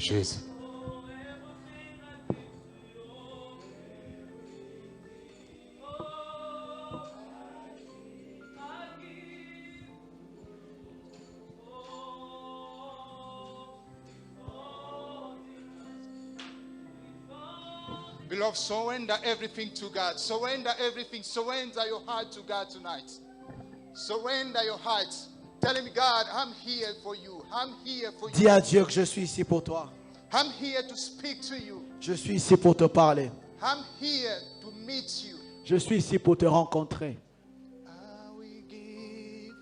Jésus. Beloved, surrender everything to God. Surrender everything. Surrender your heart to God tonight. Surrender your heart. Tell him, God, I'm here for you. I'm here for Dis you. à Dieu que je suis ici pour toi. I'm here to speak to you. Je suis ici pour te parler. I'm here to meet you. Je suis ici pour te rencontrer. I will give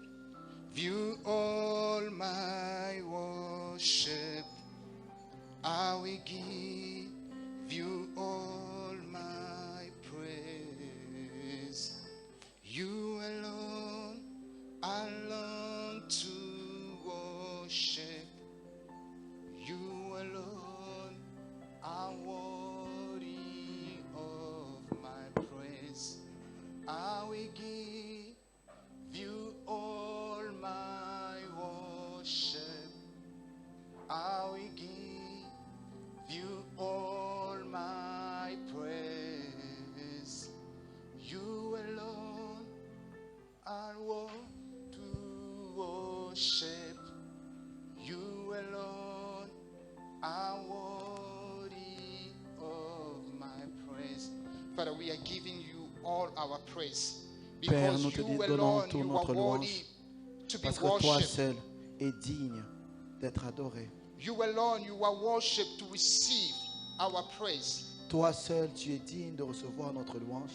you all my worship. I will give you all my praise. You alone I long to worship. You alone are worthy of my praise. I will give you all my worship. I will give you all my praise. You alone are worthy to worship. You alone are worthy of my praise. Father, we are giving you all our praise. Père, Because nous te you donnons alone, toute you are notre worthy louange. to be Parce que toi worshipped. seul es digne d'être adoré. You alone, you are worshipped to receive our praise. Toi seul, tu es digne de recevoir notre louange.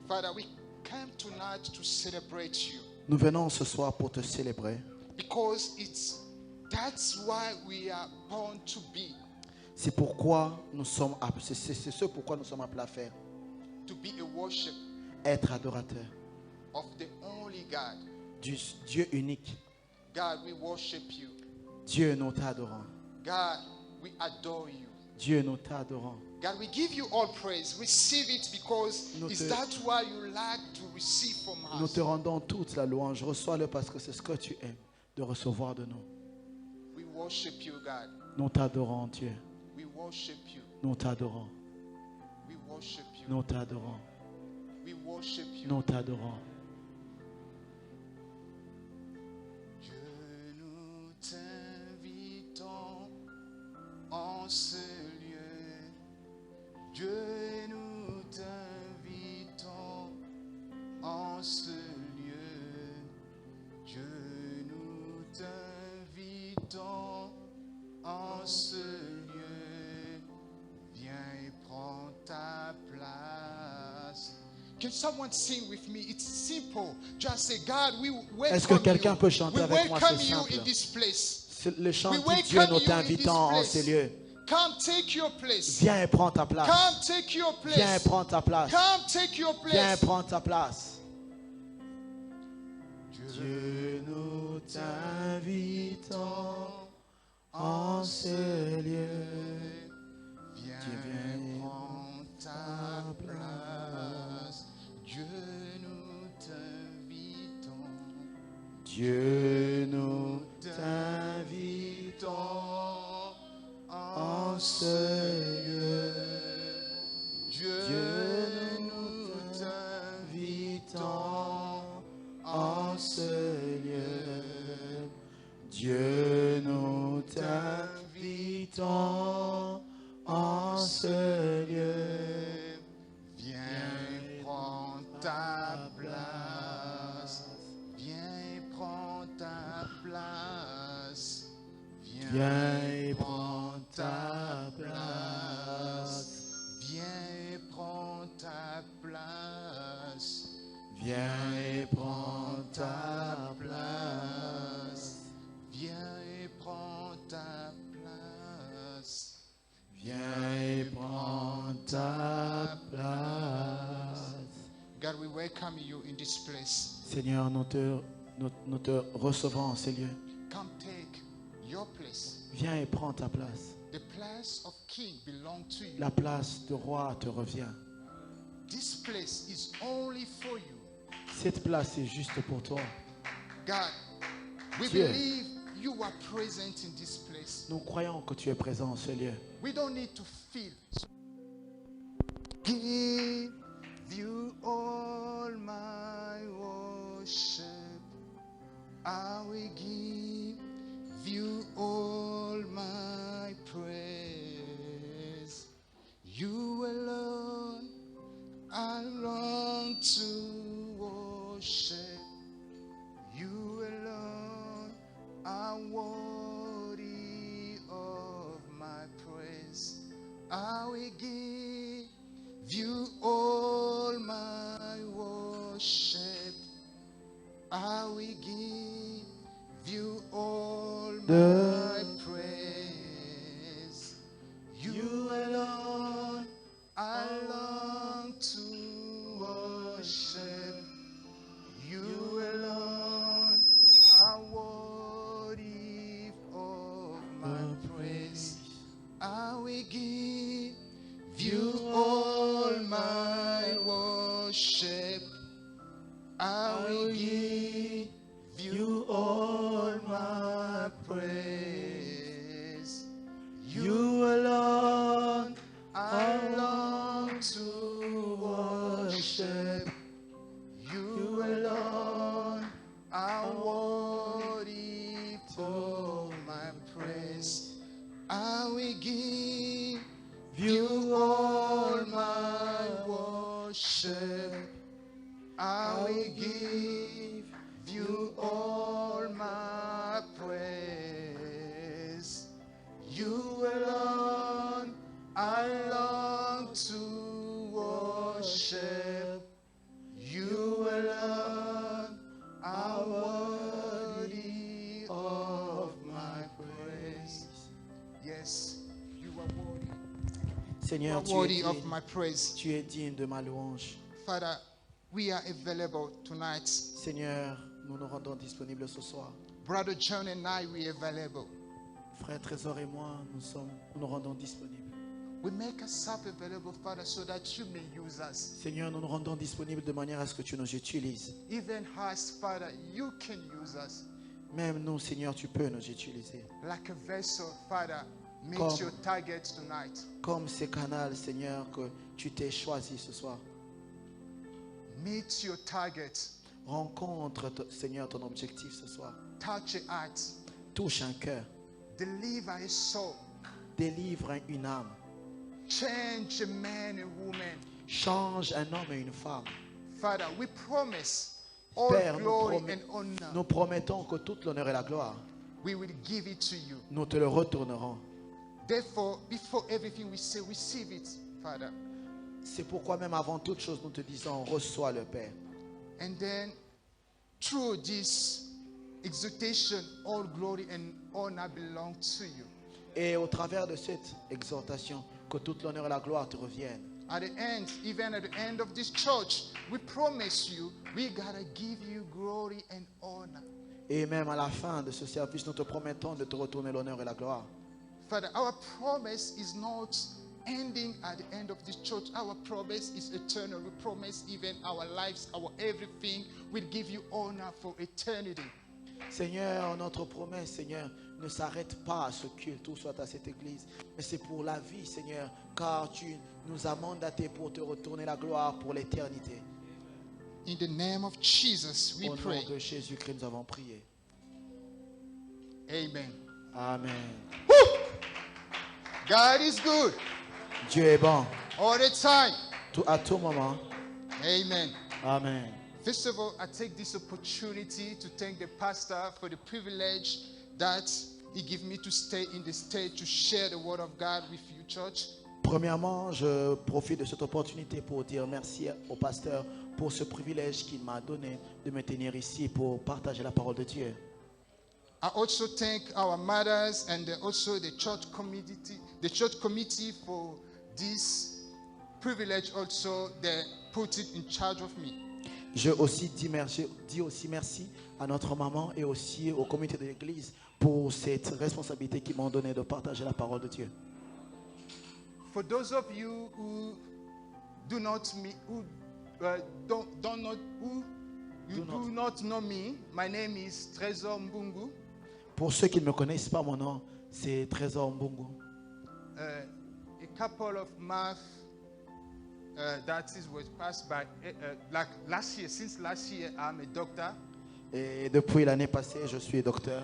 Father, we came tonight to celebrate you Nous venons ce soir pour te célébrer. because that's why we are born to be C'est pourquoi nous sommes c'est ce pourquoi nous sommes appelés à faire. a worship Être adorateur of the only God. du Dieu unique. God, we worship you. Dieu, nous t'adorons. God, we adore you. Dieu, nous t'adorons. God, we give you all praise. Receive it because Nous te- that's why you like to receive from Nous us. te rendons toute la louange. Reçois-le parce que c'est ce que tu aimes de recevoir de nous. We worship you, God. Nous t'adorons, Dieu. We worship you. Nous t'adorons. We worship you. Nous t'adorons. We worship you. Nous t'adorons. Dieu, nous t'invitons en ce lieu. Dieu, nous t'invitons en ce lieu. Dieu, nous t'invitons en ce lieu. Viens et prends ta place. Can someone sing with me? It's simple. Just say, God, we Est-ce que welcome quelqu'un you. peut chanter We avec moi? welcome C'est you simple. in this place. C'est le chant We dit welcome Dieu, nous you in this t'invitons en place. ces lieux. Come take your place. Viens et prends ta place. Come take your Viens et place. prends ta place. Come take your Viens et place. prends ta place. Dieu, nous t'invitons en ce lieu. Viens Viens et prends ta place. Dieu, nous t'invitons. Dieu, nous t'invitons en ce lieu. Dieu, nous t'invitons en ce lieu. Dieu, nous t'invitons en ce lieu. Viens et prends ta place. Viens et prends ta place. Viens et prends ta place. Viens et prends ta place. Viens et prends ta place. Viens et prends ta place. Viens et prends ta place. God, we welcome you in this place. Seigneur, nous te recevons en ces lieux. Come take your place. Viens et prends ta place. The place of king belongs to you. La place de roi te revient. This place is only for you. Cette place est juste pour toi. God, we Dieu. believe you are present in this place. Nous croyons que tu es présent en ce lieu. We don't need to feel. Give you all my worship. I will give you all my praise. You alone I long to worship. You alone are worthy of my praise. I will give you all my worship. I will give you all my praise. You alone I long to worship. You alone are worthy of my praise. I will give you all my worship. I will give you all my praise. You alone I long to worship. You alone are worthy of my praise. I will give you all my worship. I will give you all my praise. You alone I long to worship. You alone are worthy of my praise. Yes, you are worthy. Seigneur, You are worthy of my praise. tu es digne de ma louange. Father, we are available tonight. Seigneur, nous nous rendons disponibles ce soir. Brother John and I, we are available. Frère Trésor et moi, nous nous rendons disponibles. We make ourselves available, Father, so that you may use us. Seigneur, nous nous rendons disponibles de manière à ce que tu nous utilises. Even us, Father, you can use us. Même nous, Seigneur, tu peux nous utiliser. Like a vessel, Father, meet Comme- your target tonight. Comme ces canaux, Seigneur, que tu t'es choisi ce soir. Meet your target. Rencontre, Seigneur, ton objectif ce soir. Touch a heart. Touche un cœur. Deliver a soul. Délivre une âme. Change a man and woman. Change un homme et une femme. Father, we promise all Père, glory and honor. nous promettons que toute l'honneur et la gloire, We will give it to you. nous te le retournerons. Therefore, before everything we say, receive it, Father. C'est pourquoi même avant toute chose, nous te disons, reçois le Père. And then, through this exhortation, all glory and honor belong to you. Et au travers de cette exhortation, que toute l'honneur et la gloire te reviennent. At the end, even at the end of this church, we promise you, we gotta give you glory and honor. Et même à la fin de ce service, nous te promettons de te retourner l'honneur et la gloire. Father, our promise is not ending at the end of this church. Our promise is eternal. We promise even our lives, our everything, will give you honor for eternity. Seigneur, notre promesse, Seigneur, ne s'arrête pas à ce culte ou soit à cette église, mais c'est pour la vie, Seigneur, car tu nous as mandatés pour te retourner la gloire pour l'éternité. In the name of Jesus, we Au pray. nom de Jésus-Christ, nous avons prié. Amen. Amen. God is good Dieu est bon all the time. à tout moment. Amen. Amen. First of all, I take this opportunity to thank the pastor for the privilege that he gave me to stay in the state to share the word of God with you, church. Premièrement, je profite de cette opportunité pour dire merci au pasteur pour ce privilège qu'il m'a donné de me tenir ici pour partager la parole de Dieu. I also thank our mothers and also the church committee for this privilege also they put it in charge of me. Je dis aussi merci à notre maman et aussi au comité de l'église pour cette responsabilité qu'ils m'ont donnée de partager la parole de Dieu. For those of you who do not know me, my name is Trésor Mbungu. Pour ceux qui ne me connaissent pas, mon nom, c'est Trésor Mbungu. A couple of months that is was passed by like last year. Since last year, I'm a doctor, Et depuis l'année passée, je suis docteur.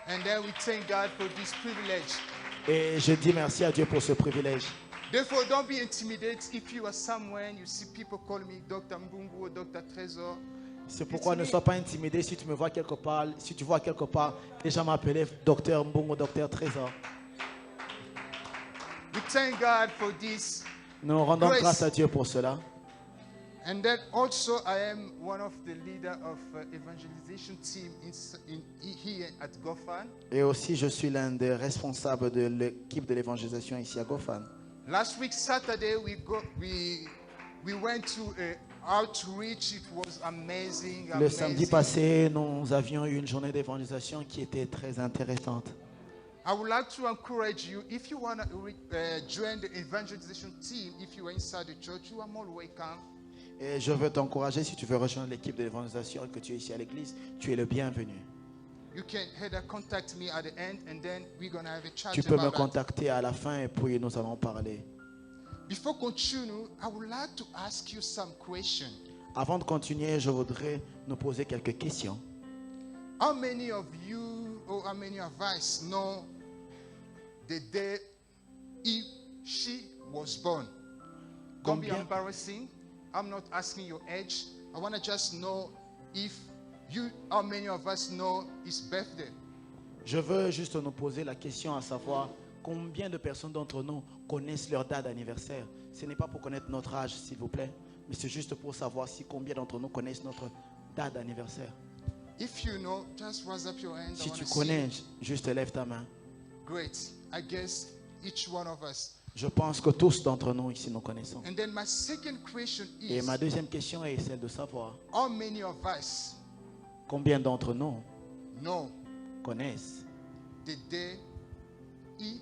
and then we thank God for this privilege. Et je dis merci à Dieu pour ce privilège. Therefore, don't be intimidated if you are somewhere and you see people call me Dr. Mbungu or Dr. Trésor. C'est pourquoi ne sois pas intimidé si tu me vois quelque part, si tu vois quelque part les gens m'appelaient docteur Mbungu, docteur Trésor. We thank God for this. Nous rendons Grace. grâce à Dieu pour cela. And then also, I am one of the leader of evangelization team here at Gofan. Et aussi, je suis l'un des responsables de l'équipe de l'évangélisation ici à Gofan. Last week, Saturday, we went to outreach. It was amazing. Le samedi amazing. passé, nous avions eu une journée d'évangélisation qui était très intéressante. I would like to encourage you, if you want to join the evangelization team, if you are inside the church, you are more welcome. Et je veux t'encourager, si tu veux rejoindre l'équipe de l'évangélisation et que tu es ici à l'église, tu es le bienvenu. You can either contact me at the end, and then we're going to have a chat Tu peux me about that. contacter à la fin et puis nous allons parler. Before continue, I would like to ask you some questions. Avant de continuer, je voudrais nous poser quelques questions. How many of you or how many of us know the day she was born? Don't be Combien- embarrassing. I'm not asking your age. I want to just know if how many of us know his birthday. Je veux juste nous poser la question à savoir combien de personnes d'entre nous connaissent leur date d'anniversaire. Ce n'est pas pour connaître notre âge, s'il vous plaît, mais c'est juste pour savoir si combien d'entre nous connaissent notre date d'anniversaire. If you know, just raise up your hand. I Si wanna tu see connais, it. juste lève ta main. Great. I guess each one of us. Je pense que tous d'entre nous ici nous connaissons. And then my second question Et is, ma deuxième question est celle de savoir how many of us combien d'entre nous know connaissent, the day he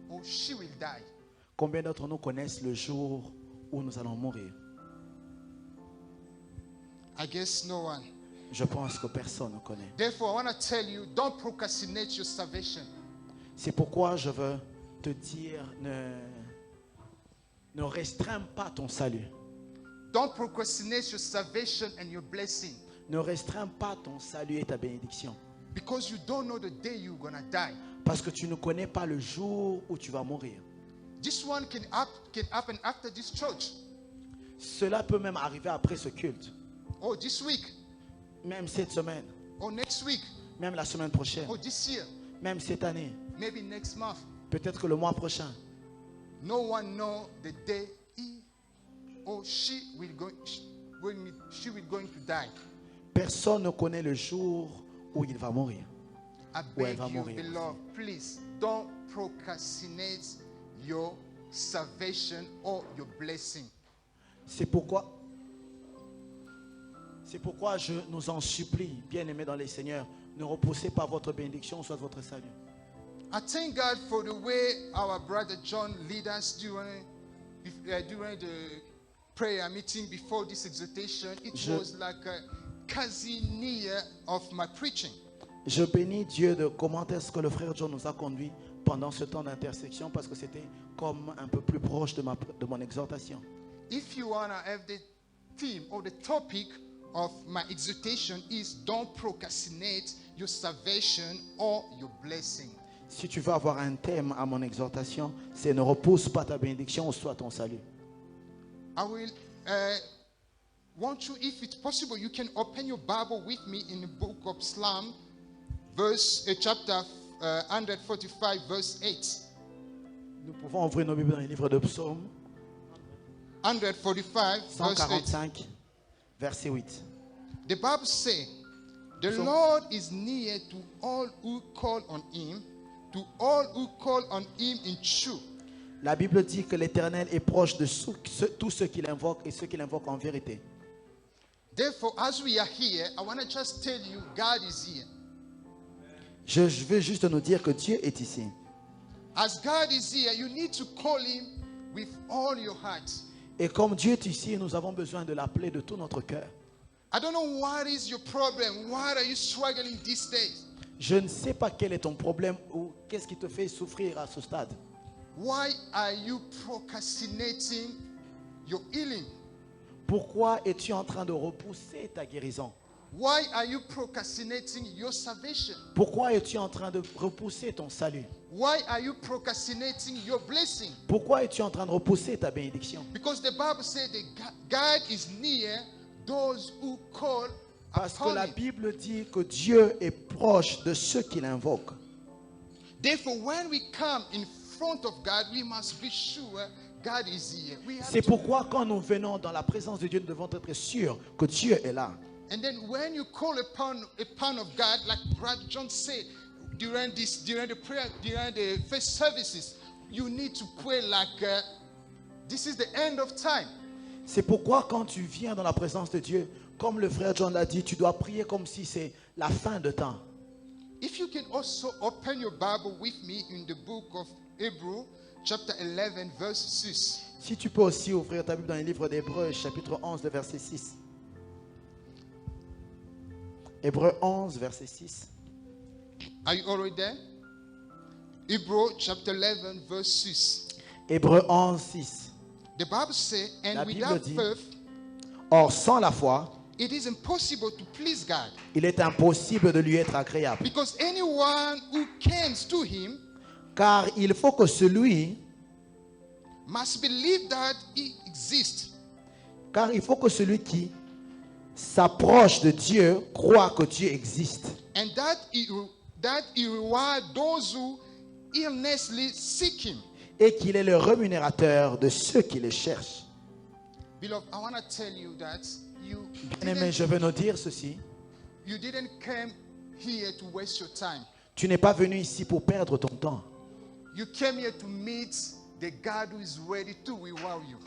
or she will die? combien d'entre nous connaissent le jour où nous allons mourir. I guess no one. Je pense que personne ne connaît. Therefore, I want to tell you, don't procrastinate your salvation. C'est pourquoi je veux te dire, ne restreins pas ton salut. Don't procrastinate your salvation and your blessing, Ne restreins pas ton salut et ta bénédiction. because you don't know the day you're going to die. Parce que tu ne connais pas le jour où tu vas mourir. This one can happen after this church, Cela peut même arriver après ce culte. or this week, Même cette semaine. or next week, Même la semaine prochaine. or this year, Même cette année. maybe next month. Peut-être que le mois prochain. No one knows the day he or she will going to die. Personne ne connaît le jour où il va mourir. I Ou elle beg va you, mourir. beloved, please don't procrastinate your salvation or your blessing. C'est pourquoi je nous en supplie, bien-aimés dans les Seigneurs, ne repoussez pas votre bénédiction, soit votre salut. I thank God for the way our brother John led us during the prayer meeting before this exhortation. It was like a near of my preaching. Je bénis Dieu de comment est-ce que le frère John nous a conduits pendant ce temps d'intersection, parce que c'était comme un peu plus proche de mon exhortation. If you want to have the theme or the topic of my exhortation is don't procrastinate your salvation or your blessing. Si tu veux avoir un thème à mon exhortation, c'est ne repousse pas ta bénédiction ou soit ton salut. I will want you, if it's possible, you can open your Bible with me in the book of Psalm, chapter 145, verse 8. Nous pouvons ouvrir nos Bibles dans les livres de Psaume 145, verse 8. 145, verset 8. The Bible says, the So- Lord is near to all who call on him, to all who call on him in truth. La Bible dit que l'Éternel est proche de tous ceux qui l'invoquent et ceux qui l'invoquent en vérité. Therefore, as we are here, I want to just tell you, God is here. Je veux juste nous dire que Dieu est ici. As God is here, you need to call him with all your heart. Et comme Dieu est ici, nous avons besoin de l'appeler de tout notre cœur. I don't know what is your problem. Why are you struggling these days? Je ne sais pas quel est ton problème ou qu'est-ce qui te fait souffrir à ce stade. Why are you procrastinating your healing? Pourquoi es-tu en train de repousser ta guérison? Why are you procrastinating your salvation? Pourquoi es-tu en train de repousser ton salut? Why are you procrastinating your blessing? Pourquoi es-tu en train de repousser ta bénédiction? Because the Bible says that God is near those who call Parce que upon la him. Bible dit que Dieu est proche de ceux qui l'invoquent. Therefore, when we come in front of God, we must be sure God is here. We have C'est to- pourquoi quand nous venons dans la présence de Dieu, nous devons être sûrs que Dieu est là. And then when you call upon of God, like Brother John said during the prayer, during the first services, you need to pray like this is the end of time. C'est pourquoi quand tu viens dans la présence de Dieu, comme le frère John l'a dit, tu dois prier comme si c'est la fin de temps. If you can also open your Bible with me in the book of Hebrew, chapter 11, verse 6. Si tu peux aussi ouvrir ta Bible dans le livre d'Hébreux, chapitre 11, le verset 6. Hébreux 11, verset 6. Are you already there? Hebrew chapter 11, verse 6. Hébreux 11, 6. The Bible says, La and Bible without dit- faith, Or, sans la foi, it is impossible to please God. il est impossible de lui être agréable. Because anyone who comes to him Car il faut que celui, must believe that he exists car il faut que celui qui s'approche de Dieu croit que Dieu existe and that he reward those who earnestly seek him. et qu'il est le rémunérateur de ceux qui le cherchent. Beloved, I want to tell you that Bien-aimé, je veux nous dire ceci. you didn't come here to waste your time. Tu n'es pas venu ici pour perdre ton temps. You came here to meet the God who is ready to reward you.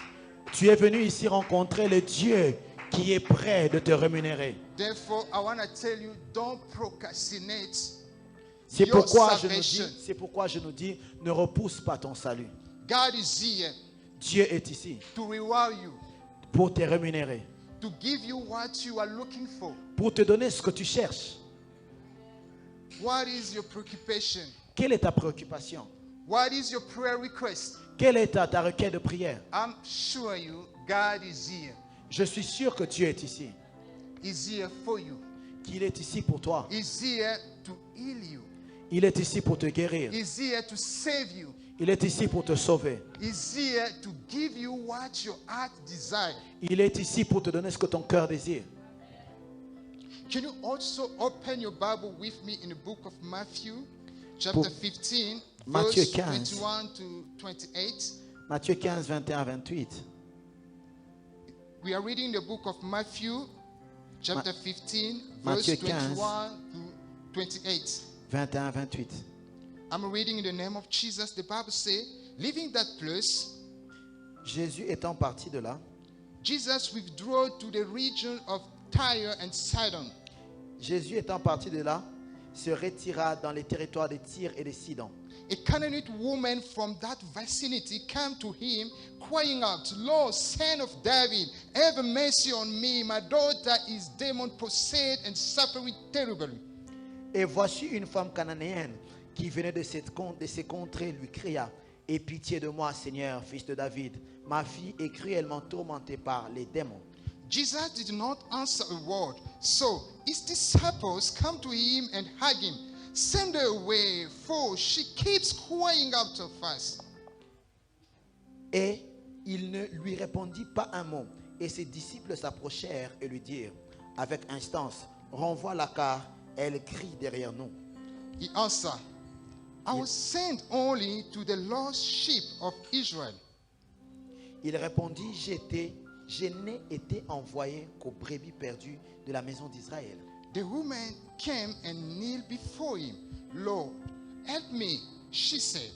Tu es venu ici rencontrer le Dieu qui est prêt de te rémunérer. Therefore, I want to tell you, don't procrastinate C'est your c'est salvation. pourquoi je nous dis, ne repousse pas ton salut. God is here Dieu est ici to reward you, pour te rémunérer, to give you what you are looking for. pour te donner ce que tu cherches. What is your preoccupation? Quelle est ta préoccupation? What is your prayer request? Quelle est ta requête de prière? I'm sure you, God is here. Je suis sûr que Dieu est ici, He's here for you. qu'il est ici pour toi. He's here to heal you. Il est ici pour te guérir. He's here to save you. Il est ici pour te sauver. He's here to give you what your heart desires. Il est ici pour te donner ce que ton cœur désire. Can you also open your Bible with me in the book of Matthew, chapter 15, Matthieu verse 15. 21 to 28? Matthieu 15, 21, 28. We are reading the book of Matthew, chapter 15, verse Matthieu 15. 21 to 28. 21, 28. I'm reading in the name of Jesus. The Bible says, leaving that place, Jésus étant parti de là, Jesus withdrew to the region of Tyre and Sidon. Jésus étant parti de là, se retira dans les territoires de Tyr et de Sidon. A Canaanite woman from that vicinity came to him, crying out, Lord, son of David, have mercy on me. My daughter is demon-possessed and suffering terribly. Et voici une femme cananéenne qui venait de ces contrées lui cria, aie pitié de moi, Seigneur, fils de David. Ma fille est cruellement tourmentée par les démons. Jesus did not answer a word. So his disciples come to him and hug him. Send her away, for she keeps crying out of us. Et il ne lui répondit pas un mot. Et ses disciples s'approchèrent et lui dirent, avec instance, renvoie-la car elle crie derrière nous. He answered, I was sent only to the lost sheep of Israel. Il répondit, je n'ai été envoyé qu'aux brebis perdues de la maison d'Israël. The woman came and kneeled before him. Lord, help me, she said.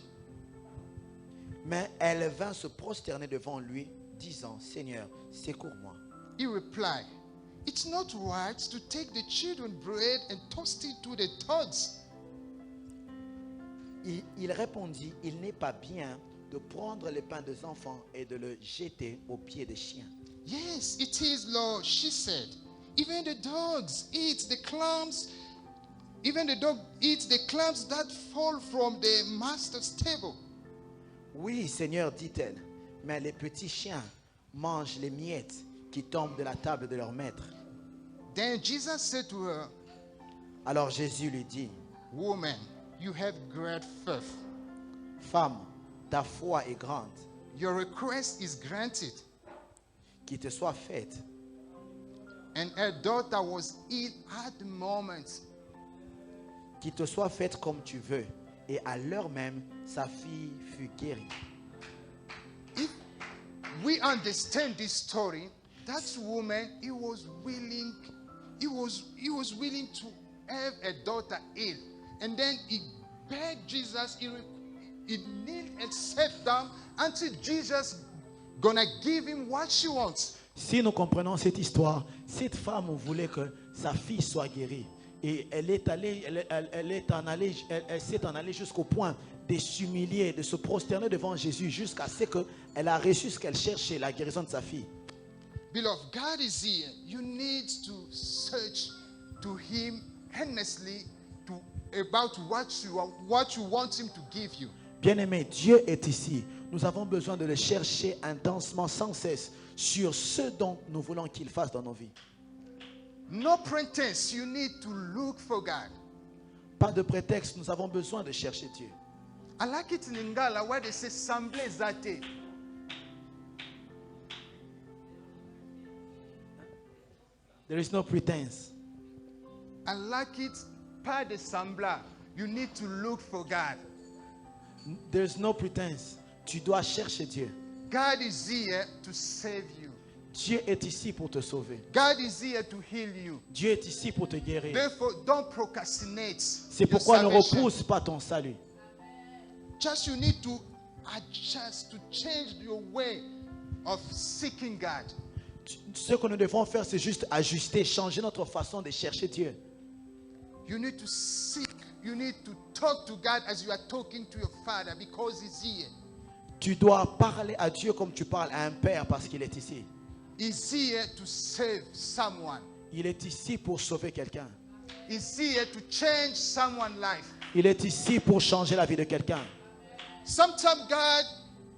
Mais elle vint se prosterner devant lui, disant, Seigneur, secours-moi. He replied, it's not right to take the children's bread and toss it to the dogs. Il répondit, il n'est pas bien de prendre le pain des enfants et de le jeter aux pieds des chiens. Yes, it is, Lord, she said. Even the dogs eat the crumbs Even the dog eats the crumbs that fall from the master's table. Oui, Seigneur, dit-elle, mais les petits chiens mangent les miettes qui tombent de la table de leur maître. Then Jesus said to her, Alors Jésus lui dit, Woman, you have great faith. Femme, ta foi est grande, Your request is granted. qu'il te soit faite. And her daughter was ill at the moment. Qu'il te soit faite comme tu veux. Et à l'heure même, sa fille fut guérie. If we understand this story, that woman, he was willing to have a daughter ill. And then he begged Jesus, he kneeled and sat down until Jesus gonna give him what she wants. Si nous comprenons cette histoire, cette femme voulait que sa fille soit guérie. Et elle s'est en allée jusqu'au point de s'humilier, de se prosterner devant Jésus jusqu'à ce qu'elle a reçu ce qu'elle cherchait, la guérison de sa fille. Beloved, God is here. You need to search to him earnestly about what you want him to give you. Bien-aimé, Dieu est ici. Nous avons besoin de le chercher intensement, sans cesse, sur ce dont nous voulons qu'il fasse dans nos vies. No pretense, you need to look for God. Pas de prétexte, nous avons besoin de chercher Dieu. I like it in Lingala where they say Samble Zate. There is no pretense. I like it par de Sambla. You need to look for God. There is no pretense. Tu dois chercher Dieu. God is here to save you. Dieu est ici pour te sauver. God is here to heal you. Dieu est ici pour te guérir. Therefore, don't procrastinate. C'est your pourquoi ne salvation. repousse pas ton salut. Just you need to adjust, to change your way of seeking God. Ce que nous devons faire, c'est juste ajuster, changer notre façon de chercher Dieu. You need to seek, you need to talk to God as you are talking to your Father because He's here. Tu dois parler à Dieu comme tu parles à un père parce qu'il est ici. He's here to save someone. Il est ici pour sauver quelqu'un. He's here to change someone's life. Il est ici pour changer la vie de quelqu'un. Sometimes God,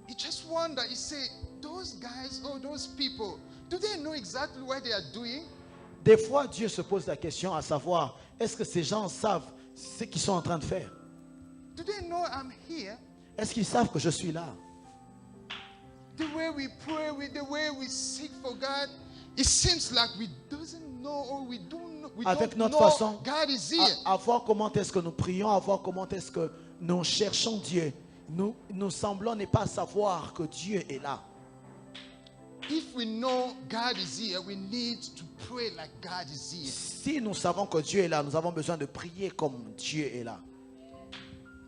He just wonder, He say, those guys or those people, do they know exactly what they are doing? Des fois, Dieu se pose la question à savoir, est-ce que ces gens savent ce qu'ils sont en train de faire? Do they know I'm here? Est-ce qu'ils savent que je suis là? The way we pray, the way we seek for God, it seems like we doesn't know or we don't know. Avec notre know façon, God is here. à voir comment est-ce que nous prions, à voir comment est-ce que nous cherchons Dieu, nous semblons ne pas savoir que Dieu est là. If we know God is here, we need to pray like God is here. Si nous savons que Dieu est là, nous avons besoin de prier comme Dieu est là.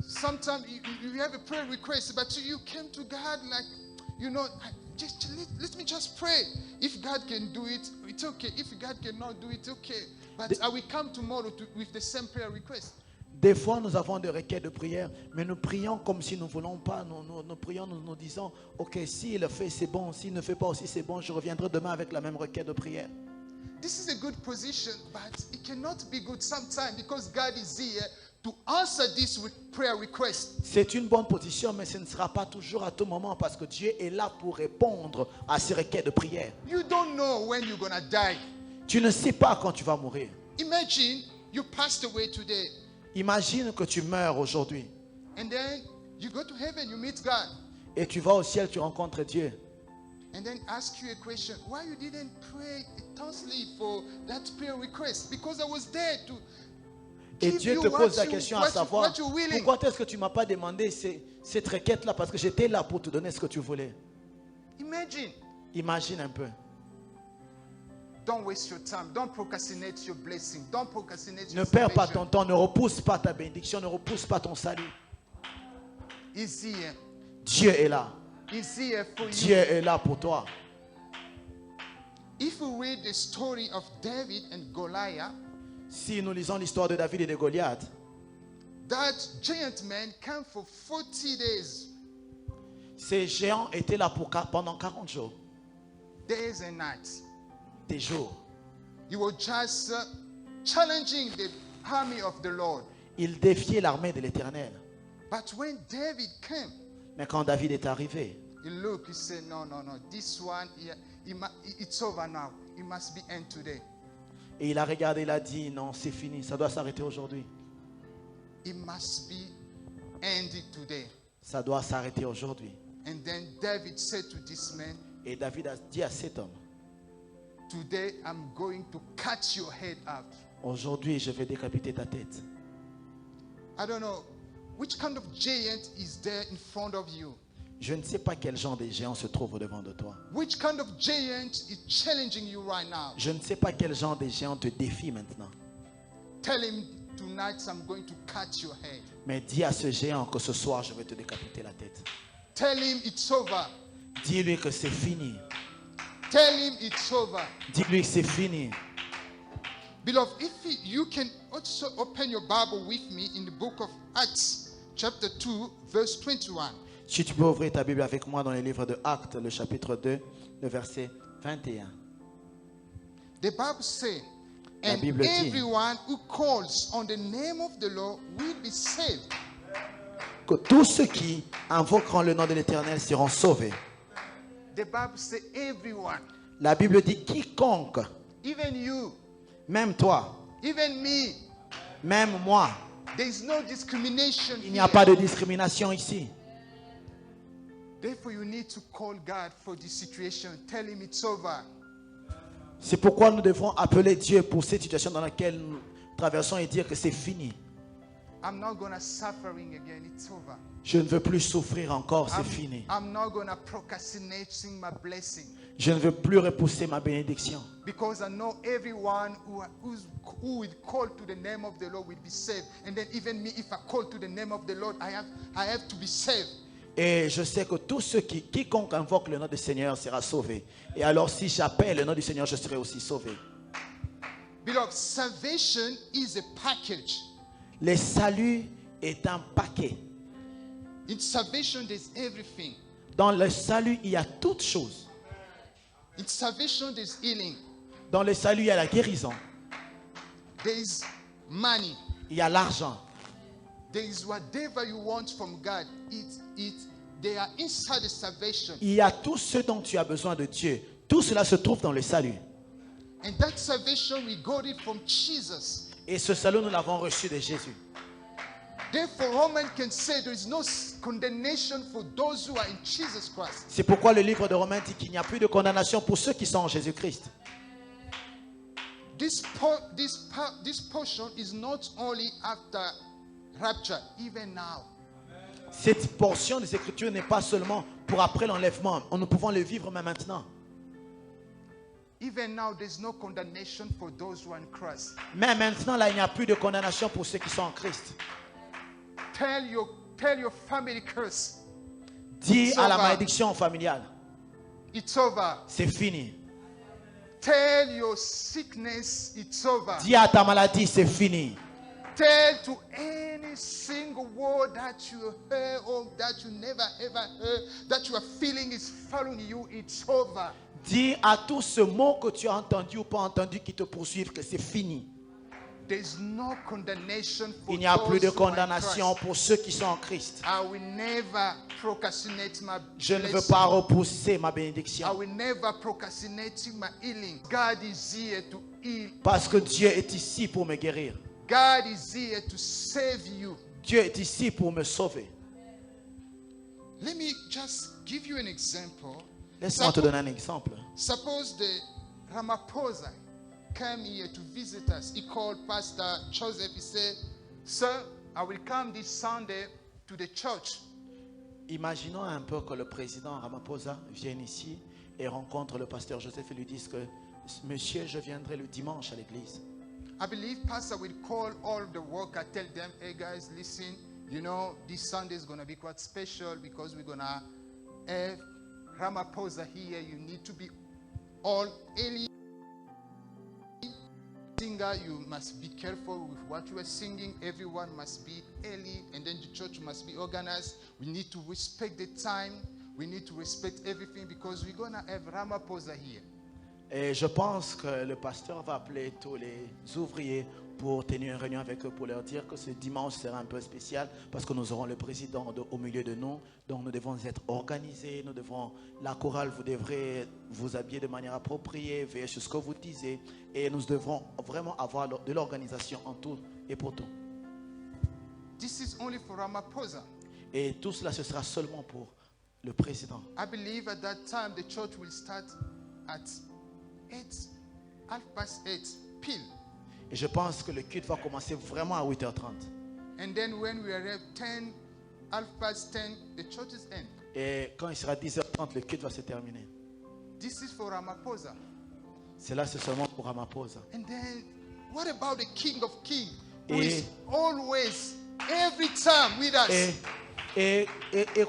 Sometimes you have a prayer request, but you came to God like, you know, let me just pray. If God can do it, it's okay. If God cannot do it, okay. But I will come tomorrow with the same prayer request. Des fois, nous avons des requêtes de prière, mais nous prions comme si nous ne voulons pas. Nous prions, nous disons, ok, s'il le fait, c'est bon. S'il ne fait pas aussi, c'est bon. Je reviendrai demain avec la même requête de prière. This is a good position, but it cannot be good sometimes because God is here to answer this with prayer request. C'est une bonne position, mais ce ne sera pas toujours à tout moment parce que Dieu est là pour répondre à ces requêtes de prière. You don't know when you're gonna die. Tu ne sais pas quand tu vas mourir. Imagine you passed away today, Imagine que tu meurs aujourd'hui and then you go to heaven, you meet God, et tu vas au ciel, tu rencontres Dieu. and then ask you a question: why you didn't pray intensely for that prayer request? Because I was there to Et give Dieu you te pose la what question à savoir, what you're willing. pourquoi est-ce que tu ne m'as pas demandé cette requête-là? Parce que j'étais là pour te donner ce que tu voulais. Imagine. Imagine un peu. Don't waste your time. Don't procrastinate your blessing. Don't procrastinate Ne your perds pas salvation. ton temps, ne repousse pas ta bénédiction, ne repousse pas ton salut. He's here. Dieu est là. He's here for you. Dieu est là pour toi. If we read the story of David and Goliath, Si nous lisons l'histoire de David et de Goliath, that giant man came for 40 days, ces géants étaient là pendant 40 jours, days and nights. des jours. He was just challenging army of the Lord. Il défiait l'armée de l'Éternel. But when David came, Mais quand David est arrivé, he looked, he said, no, this one, it's over now. It must be end today. et il a regardé, il a dit, non, c'est fini, ça doit s'arrêter aujourd'hui. It must be ended today. Ça doit s'arrêter aujourd'hui. And then David said to this man, Et David a dit à cet homme, today I'm going to cut your head out. aujourd'hui, je vais décapiter ta tête. I don't know, which kind of giant is there in front of you? Je ne sais pas quel genre de géant se trouve au-devant de toi. Which kind of giant is challenging you right now? Je ne sais pas quel genre de géant te défie maintenant. Tell him tonight I'm going to cut your head. Mais dis à ce géant que ce soir, je vais te décapiter la tête. Tell him it's over. Dis-lui que c'est fini. Tell him it's over. Dis-lui que c'est fini. Beloved, if you can also open your Bible with me in the book of Acts, chapter 2, verse 21. Si tu peux ouvrir ta Bible avec moi dans le livre de Actes, le chapitre 2, le verset 21. The Bible says, La and Bible dit, everyone who calls on the name of the Lord will be saved. que tous ceux qui invoqueront le nom de l'Éternel seront sauvés. The Bible says everyone, La Bible dit quiconque, even you, même toi, even me, même moi, there is no discrimination il n'y a here. pas de discrimination ici. Therefore, you need to call God for this situation. Tell him it's over. C'est pourquoi nous devons appeler Dieu pour cette situation dans laquelle nous traversons et dire que c'est fini. I'm not going to suffering again. It's over. Je ne veux plus souffrir encore, c'est fini. I'm not going to procrastinating my blessing. Je ne veux plus repousser ma bénédiction. Because I know everyone who will call to the name of the Lord will be saved. And then even me, if I call to the name of the Lord, I have to be saved. Et je sais que tous ceux quiconque invoque le nom du Seigneur sera sauvé. Et alors si j'appelle le nom du Seigneur, je serai aussi sauvé. Beloved, salvation is a package. Le salut est un paquet. In salvation, there's everything. Dans le salut, il y a toutes choses. In salvation, there's healing. Dans le salut, il y a la guérison. There is money. Il y a l'argent. There is whatever you want from God. They are inside the salvation. Il y a tout ce dont tu as besoin de Dieu. Tout cela se trouve dans le salut. And that salvation, we got it from Jesus. Et ce salut, nous l'avons reçu de Jésus. Therefore, Romans can say there is no condemnation for those who are in Jesus Christ. C'est pourquoi le livre de Romains dit qu'il n'y a plus de condamnation pour ceux qui sont en Jésus-Christ. This portion is not only after rapture, even now. Cette portion des Écritures n'est pas seulement pour après l'enlèvement. Nous pouvons le vivre même maintenant. Even now, there's no condemnation for those who are in Christ. Mais maintenant, là, il n'y a plus de condamnation pour ceux qui sont en Christ. Tell your family curse. Dis It's à la over. malédiction familiale, It's over. c'est fini. Tell your sickness, it's over. Dis à ta maladie, c'est fini. Tell to any single word that you heard or that you never ever heard, that you are feeling is following you, it's over. Dis à tout ce mot que tu as entendu ou pas entendu qui te poursuivent que c'est fini. There's no condemnation for Il n'y a plus de those who are in condamnation Christ. pour ceux qui sont en Christ. I will never procrastinate my Je ne veux blessing. pas repousser ma I bénédiction. will never procrastinate my healing. God is here to heal. Parce que Dieu est ici pour me guérir. God is here to save you. Dieu est ici pour me sauver. Let me just give you an example. Laisse-moi te donner un exemple. Suppose the Ramaphosa came here to visit us. He called Pastor Joseph. He said, "Sir, I will come this Sunday to the church." Imaginons un peu que le président Ramaphosa vienne ici et rencontre le pasteur Joseph et lui dise que monsieur, je viendrai le dimanche à l'église. I believe Pastor will call all the workers, tell them, "Hey guys, listen, you know, this Sunday is going to be quite special because we're going to have Ramaphosa here. You need to be all early. Singer, you must be careful with what you are singing. Everyone must be early, and then the church must be organized. We need to respect the time. We need to respect everything because we're going to have Ramaphosa here." Et je pense que le pasteur va appeler tous les ouvriers pour tenir une réunion avec eux, pour leur dire que ce dimanche sera un peu spécial parce que nous aurons le président au milieu de nous. Donc nous devons être organisés, la chorale, vous devrez vous habiller de manière appropriée, veiller sur ce que vous disiez et nous devrons vraiment avoir de l'organisation en tout et pour tout. This is only for Ramaphosa. Et tout cela, ce sera seulement pour le président. I believe at that time the church will start at 8:30 pile. Et je pense que le culte va commencer vraiment à 8h30. And then when we arrive 10:10, the church is end. Et quand il sera 10h30, le culte va se terminer. This is for Ramaphosa. Cela, c'est seulement pour Ramaphosa. And then what about the King of Kings, who Et- is always, every time with us? Et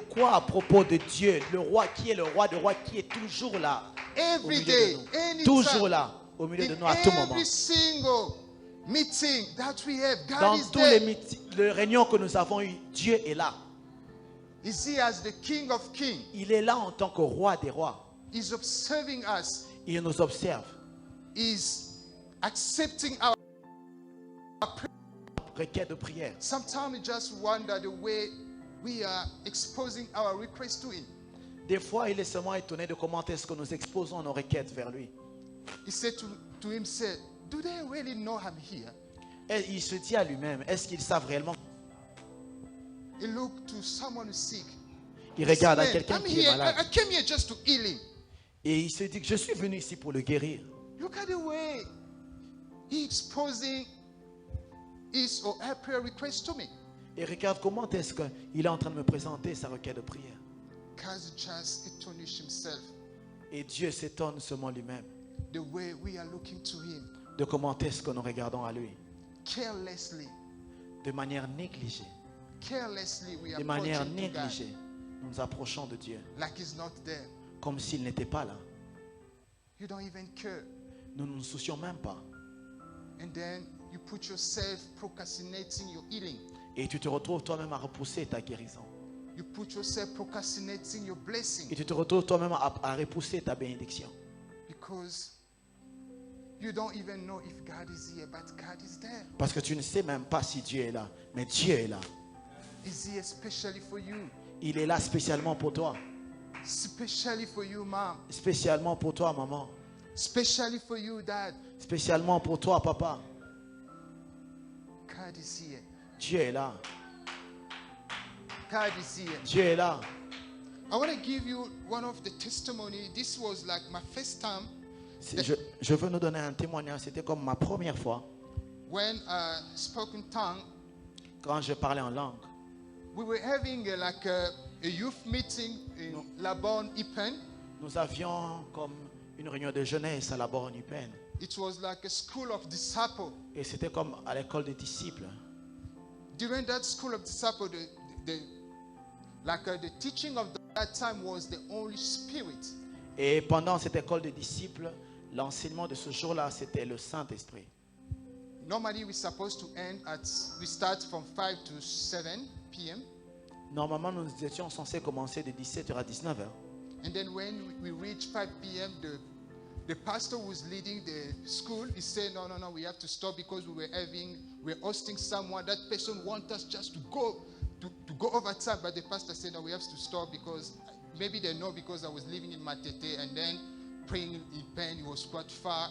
quoi à propos de Dieu, le roi qui est le roi des rois, qui est toujours là, au Every milieu day, de nous. anytime, Toujours là, au milieu de in nous à tout moment. every single meeting that we have, God Dans is tous there. les réunions que nous avons eues, Dieu est là. Is he as the King of Kings? Il est là en tant que roi des rois. He's observing us. Il nous observe. He's accepting our. Requête de prière. Sometimes we just wonder the way we are exposing our requests to him. Des fois, il est seulement étonné de comment est-ce que nous exposons nos requêtes vers lui. He said to himself, do they really know I'm here? Et il se dit à lui-même, est-ce qu'ils savent réellement? He looked to someone who's sick. Il regarde à Man, quelqu'un I'm qui est here. malade. I came here just to heal him. Et il se dit que je suis venu ici pour le guérir. Look at the way he exposing his or her prayer request to me. Et regarde comment est-ce qu'il est en train de me présenter sa requête de prière. God just astonished himself Et Dieu s'étonne seulement lui-même the way we are looking to him de comment est-ce que nous regardons à lui. carelessly. De manière négligée. Carelessly we De manière approaching to God négligée, nous nous approchons de Dieu like he's not there. comme s'il n'était pas là. You don't even care. Nous ne nous soucions même pas. And then you put yourself procrastinating your healing. Et tu te retrouves toi-même à repousser ta guérison. You put yourself procrastinating your blessing Et tu te retrouves toi-même à repousser ta bénédiction. because you don't even know if God is here, but God is there. Parce que tu ne sais même pas si Dieu est là. Mais Dieu est là. Is he especially for you? Il est là spécialement pour toi. Especially for you, mom. Spécialement pour toi, maman. Especially for you, dad. Spécialement pour toi, papa. God is here. Dieu est là. God is here. Dieu est là. I want to give you one of the testimony. This was like my first time Je veux nous donner un témoignage. C'était comme ma première fois when I spoke in tongue. quand je parlais en langue. We were having like a youth meeting in Labon, Ipen. Nous avions comme une réunion de jeunesse à la Borne-Upen. It was like a school of disciples. Et c'était comme à l'école des disciples. During that school of disciples, the teaching of that time was the Holy Spirit. Et pendant cette école des disciples, l'enseignement de ce jour-là, c'était le Saint-Esprit. Normally, we're supposed to we start from 5 to 7 p.m. Normalement, nous étions censés commencer de 17h à 19h. And then when we reached 5 p.m., the pastor who was leading the school, he said, no, we have to stop because we're hosting someone. That person wants us just to go over time. But the pastor said, no, we have to stop because maybe they know because I was living in Matete and then praying in Pen. It was quite far,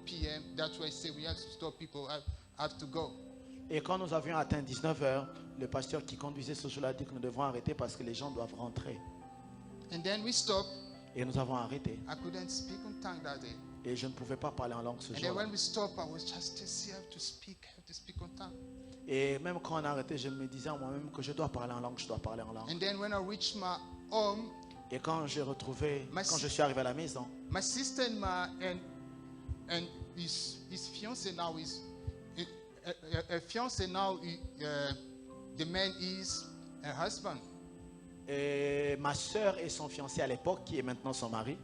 p.m. That's why I said we have to stop. People have to go. Et quand nous avions atteint 19h, le pasteur qui conduisait ce jour-là a dit que nous devons arrêter parce que les gens doivent rentrer. And then we stopped. Et nous avons arrêté. I couldn't speak in tongue that day. Et je ne pouvais pas parler en langue ce And then jour-là. when we stopped, I was just I have to speak in tongue. Et même quand on a arrêté, je me disais à moi-même que je dois parler en langue, je dois parler en langue. And then when I reached my home, Et quand je suis arrivé à la maison, my sister-in-law and his fiance now is a fiance now. The man is her husband. et ma soeur et son fiancé à l'époque, qui est maintenant son mari,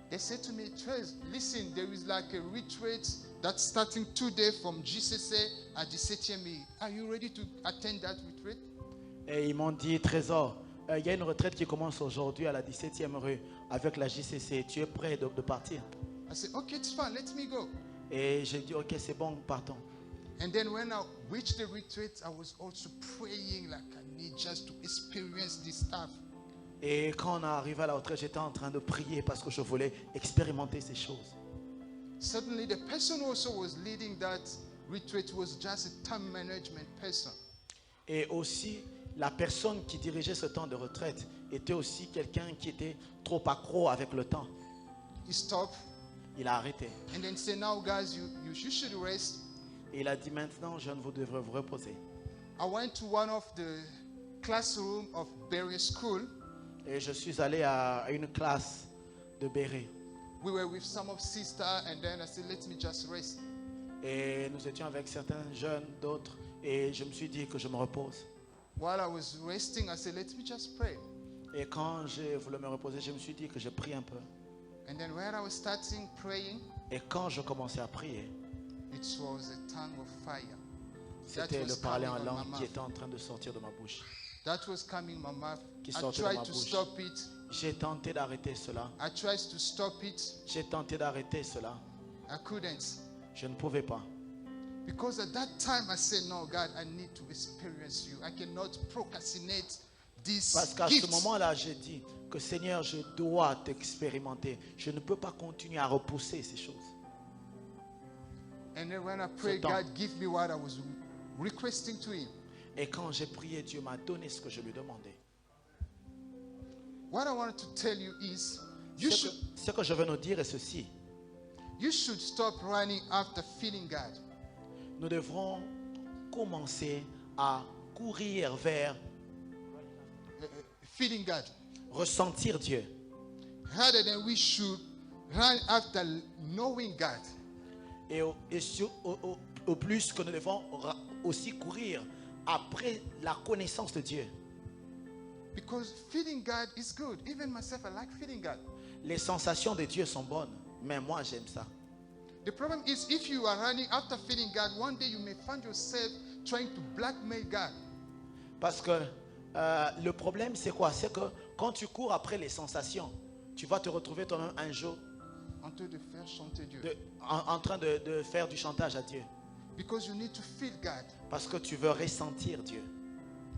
They said to me, Trez, listen, there is like a retreat that's starting today from GCC at the CTME. Are you ready to attend that retreat? et ils m'ont dit, Trésor, il y a une retraite qui commence aujourd'hui à la 17e rue avec la JCC. Tu es prêt de partir? I said, okay, it's fine, let me go. Et j'ai dit, ok, c'est bon, partons. And then when I reached the retreat, I was also praying like I need just to experience this stuff. Et quand on est arrivé à la retraite, j'étais en train de prier parce que je voulais expérimenter ces choses. Suddenly, the person also was leading that retreat was just a time management person. Et aussi, la personne qui dirigeait ce temps de retraite était aussi quelqu'un qui était trop accro avec le temps. He stopped Il a arrêté. and then said, "Now, guys, you should rest." Et il a dit maintenant, jeunes, vous devrez vous reposer. I went to one of the classroom of Berry School. Et je suis allé à une classe de Béret. We were with some of sister, and then I said, "Let me just rest." Et nous étions avec certains jeunes, d'autres. Et je me suis dit que je me repose. While I was resting, I said, "Let me just pray." Et quand j'ai voulu me reposer, je me suis dit que je prie un peu. And then when I was starting praying, Et quand je commençais à prier, it was a tongue of fire. c'était was le parler en coming on my langue mouth. qui était en train de sortir de ma bouche. That was coming my mouth. Qui I sortait de ma tried to bouche. stop it. J'ai tenté d'arrêter cela. I tried to stop it. J'ai tenté d'arrêter cela. I couldn't. Je ne pouvais pas. Because at that time I said, "No, God, I need to experience you. I cannot procrastinate this Parce qu'à ce gift." moment-là, j'ai dit que Seigneur, je dois t'expérimenter. Je ne peux pas continuer à repousser ces choses. And then when I prayed, temps. God, give me what I was requesting to Him. Et quand j'ai prié, Dieu m'a donné ce que je lui demandais. What I wanted to tell you is, you Ce que je veux nous dire est ceci. should stop running after feeling God. Nous devrons commencer à courir vers Feeling God. ressentir Dieu. Rather than we should run after knowing God. Au plus que nous devons aussi courir après la connaissance de Dieu. Because feeling God is good. Even myself, I like feeling God. Les sensations de Dieu sont bonnes, mais moi j'aime ça. The problem is, if you are running after feeling God, one day you may find yourself trying to blackmail God. Parce que le problème c'est quoi? C'est que quand tu cours après les sensations, tu vas te retrouver toi-même un jour En train de faire chanter Dieu. en train de faire du chantage à Dieu. Because you need to feel God. Parce que tu veux ressentir Dieu.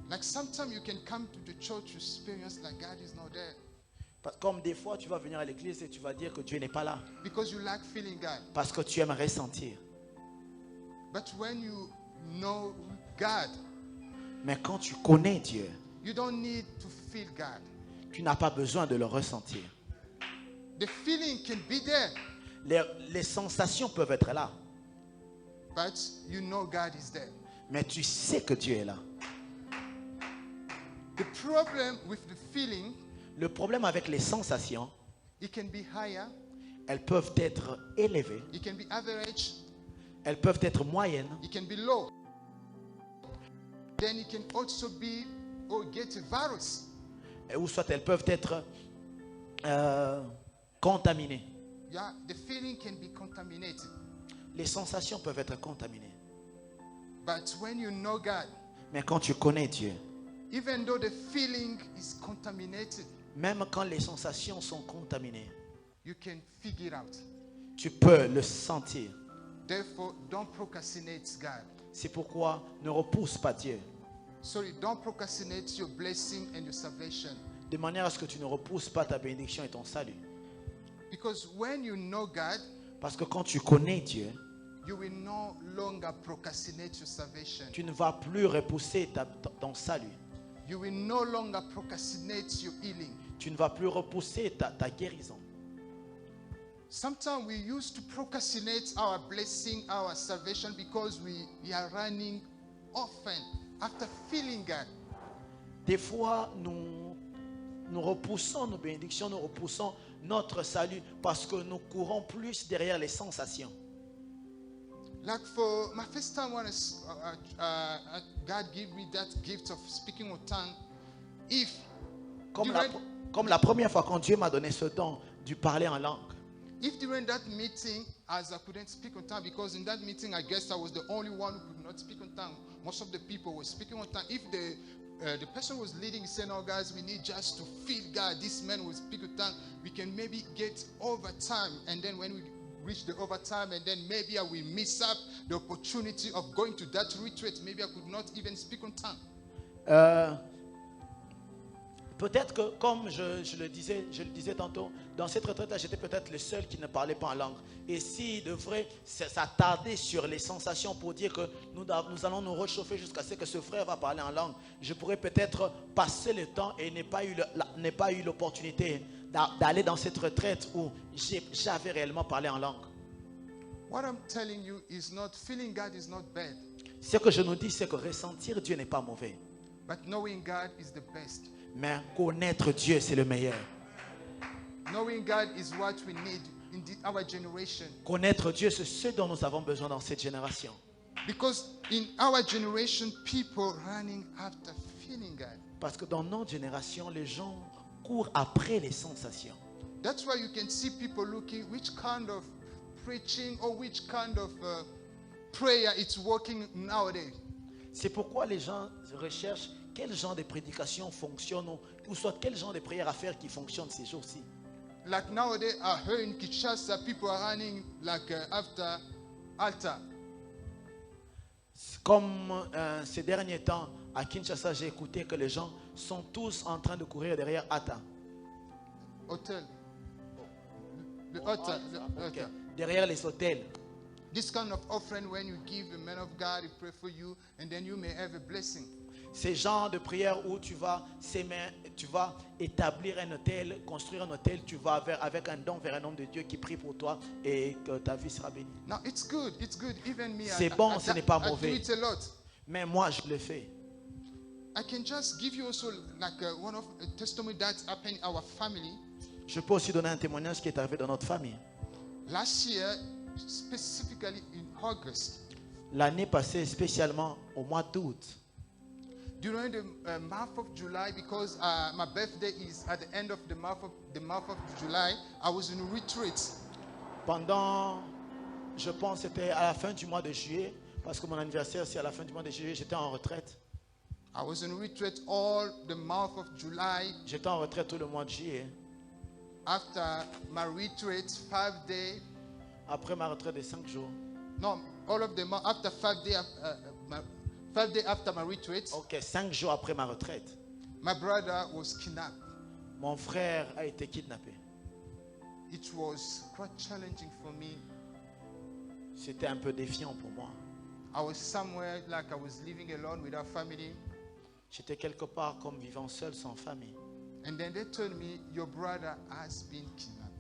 Like sometimes you can come to the church, you experience like God is not there. Comme des fois tu vas venir à l'église et tu vas dire que Dieu n'est pas là. Because you like feeling God. Parce que tu aimes ressentir. But when you know God, Mais quand tu connais Dieu, you don't need to feel God. tu n'as pas besoin de le ressentir. The feeling can be there, Les sensations peuvent être là. but you know God is there. Mais tu sais que Dieu est là. The problem with the feeling, Le problème avec les sensations, it can be higher, elles peuvent être élevées, it can be average, elles peuvent être moyennes, it can be low. Then it can also be or get a virus. ou soit elles peuvent être contaminées. Yeah, the feeling can be contaminated. Les sensations peuvent être contaminées. But when you know God, Mais quand tu connais Dieu, even though the feeling is contaminated, même quand les sensations sont contaminées, you can figure it out. tu peux le sentir. Therefore, don't procrastinate God. C'est pourquoi ne repousse pas Dieu. Sorry, don't procrastinate your blessing and your salvation. De manière à ce que tu ne repousses pas ta bénédiction et ton salut. Because when you know God, Parce que quand tu connais Dieu, you will no longer procrastinate your salvation. tu ne vas plus repousser ton salut. You will no longer procrastinate your healing. Tu ne vas plus repousser ta guérison. Sometimes we used to procrastinate our blessing, our salvation, because we are running often after feeling God. Des fois, nous repoussons nos bénédictions, nous repoussons notre salut parce que nous courons plus derrière les sensations. Like for my first time when God gave me that gift of speaking with tongue, Comme la première fois quand Dieu m'a donné ce don du parler en langue. if during that meeting, as I couldn't speak on tongue, because in that meeting I guess I was the only one who could not speak on tongue. Most of the people were speaking on tongue. If the person was leading, saying, "Oh guys, we need just to feel God. This man will speak on tongue. We can maybe get over time, and then when we reach the overtime, and then maybe I will miss up the opportunity of going to that retreat. Maybe I could not even speak on tongue. Peut-être que, comme je le disais tantôt, dans cette retraite-là, j'étais peut-être le seul qui ne parlait pas en langue. Et s'il devrait s'attarder sur les sensations pour dire que nous allons nous réchauffer jusqu'à ce que ce frère va parler en langue, je pourrais peut-être passer le temps et n'ai pas eu l'opportunité d'aller dans cette retraite où j'avais réellement parlé en langue. What I'm telling you is not feeling God is not bad, Ce que je nous dis, c'est que ressentir Dieu n'est pas mauvais. but knowing God is the best. Mais connaître Dieu, c'est le meilleur. Knowing God is what we need in our generation. Connaître Dieu, c'est ce dont nous avons besoin dans cette génération. Because in our generation, people running after feeling God. Parce que dans notre génération, les gens courent après les sensations. That's why you can see people looking which kind of preaching or which kind of prayer it's working nowadays. C'est pourquoi les gens recherchent quel genre de prédication fonctionne ou soit quel genre de prière à faire qui fonctionne ces jours-ci. Like nowadays, I heard in Kinshasa, people are running like after altar. Comme ces derniers temps, à Kinshasa, j'ai écouté que les gens sont tous en train de courir derrière Atta. Hotel. The altar. The Ok. altar. Derrière les hôtels. This kind of offering, when you give a man of God, he pray for you, and then you may have a blessing. Ces genres de prières où tu vas établir un hôtel, construire un hôtel, tu vas avec un don vers un homme de Dieu qui prie pour toi et que ta vie sera bénie. Now it's good. It's good. Even me, C'est bon, ce n'est pas I do mauvais. it a lot. Mais moi, je le fais. I can just give you also like one of a testimony that happened in our family. Je peux aussi donner un témoignage qui est arrivé dans notre famille. Last year, specifically in August, L'année passée, spécialement au mois d'août, during the month of July, because my birthday is at the end of the month of July, I was in a retreat. pendant, je pense que c'était à la fin du mois de juillet, parce que mon anniversaire c'est à la fin du mois de juillet, j'étais en retraite. I was in retreat all the month of July. J'étais en retraite tout le mois de juillet. After my retreat, 5 days. Après ma retraite de 5 jours. No, all of the month after 5 days. 5 days after my retreat, Ok, 5 jours après ma retraite, my brother was kidnapped. mon frère a été kidnappé. It was quite challenging for me. C'était un peu défiant pour moi. I was somewhere like I was living alone without family. J'étais quelque part comme vivant seul sans famille. And then they told me, your brother has been kidnapped.